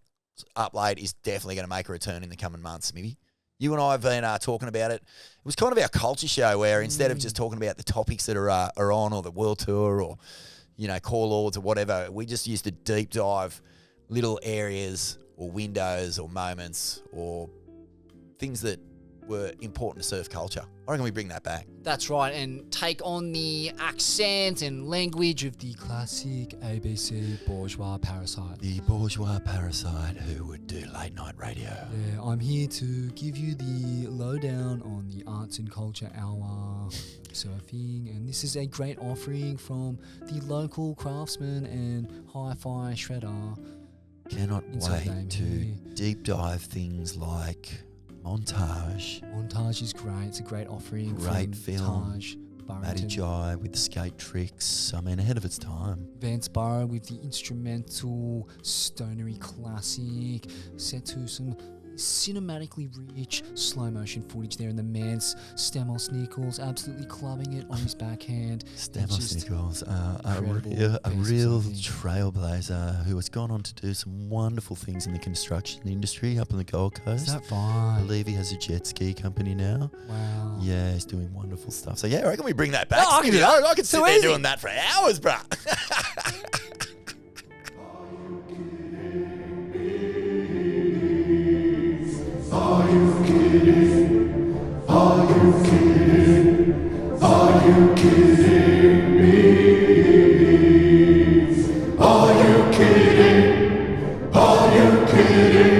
Up Late is definitely going to make a return in the coming months, maybe. You and I have been talking about it. It was kind of our culture show where instead of just talking about the topics that are on or the world tour or, Call Lords or whatever, we just used to deep dive little areas or windows or moments or things that were important to surf culture. I reckon we bring that back. That's right, and take on the accent and language of the classic ABC bourgeois parasite. The bourgeois parasite who would do late night radio. Yeah, I'm here to give you the lowdown on the arts and culture hour of surfing, and this is a great offering from the local craftsman and hi-fi shredder. Cannot Inside wait name to here. deep dive things like Montage, Montage is great. It's a great offering. Great from film. Taj Matty Burrington. Jai with the skate tricks. I mean, ahead of its time. Vance Burrow with the instrumental stonery classic, set to some cinematically rich slow motion footage there, and the man's Stamos Nichols absolutely clubbing it on his backhand. Stamos Nichols, a incredible real piece of trailblazer who has gone on to do some wonderful things in the construction industry up on the Gold Coast. Is that I fine? believe he has a jet ski company now. Wow. Yeah, he's doing wonderful stuff. So yeah, I reckon we bring that back. Oh, I can do that. I could sit So there easy. doing that for hours, bruh. Are you kidding? Are you kidding? Are you kidding me? Are you kidding? Are you kidding?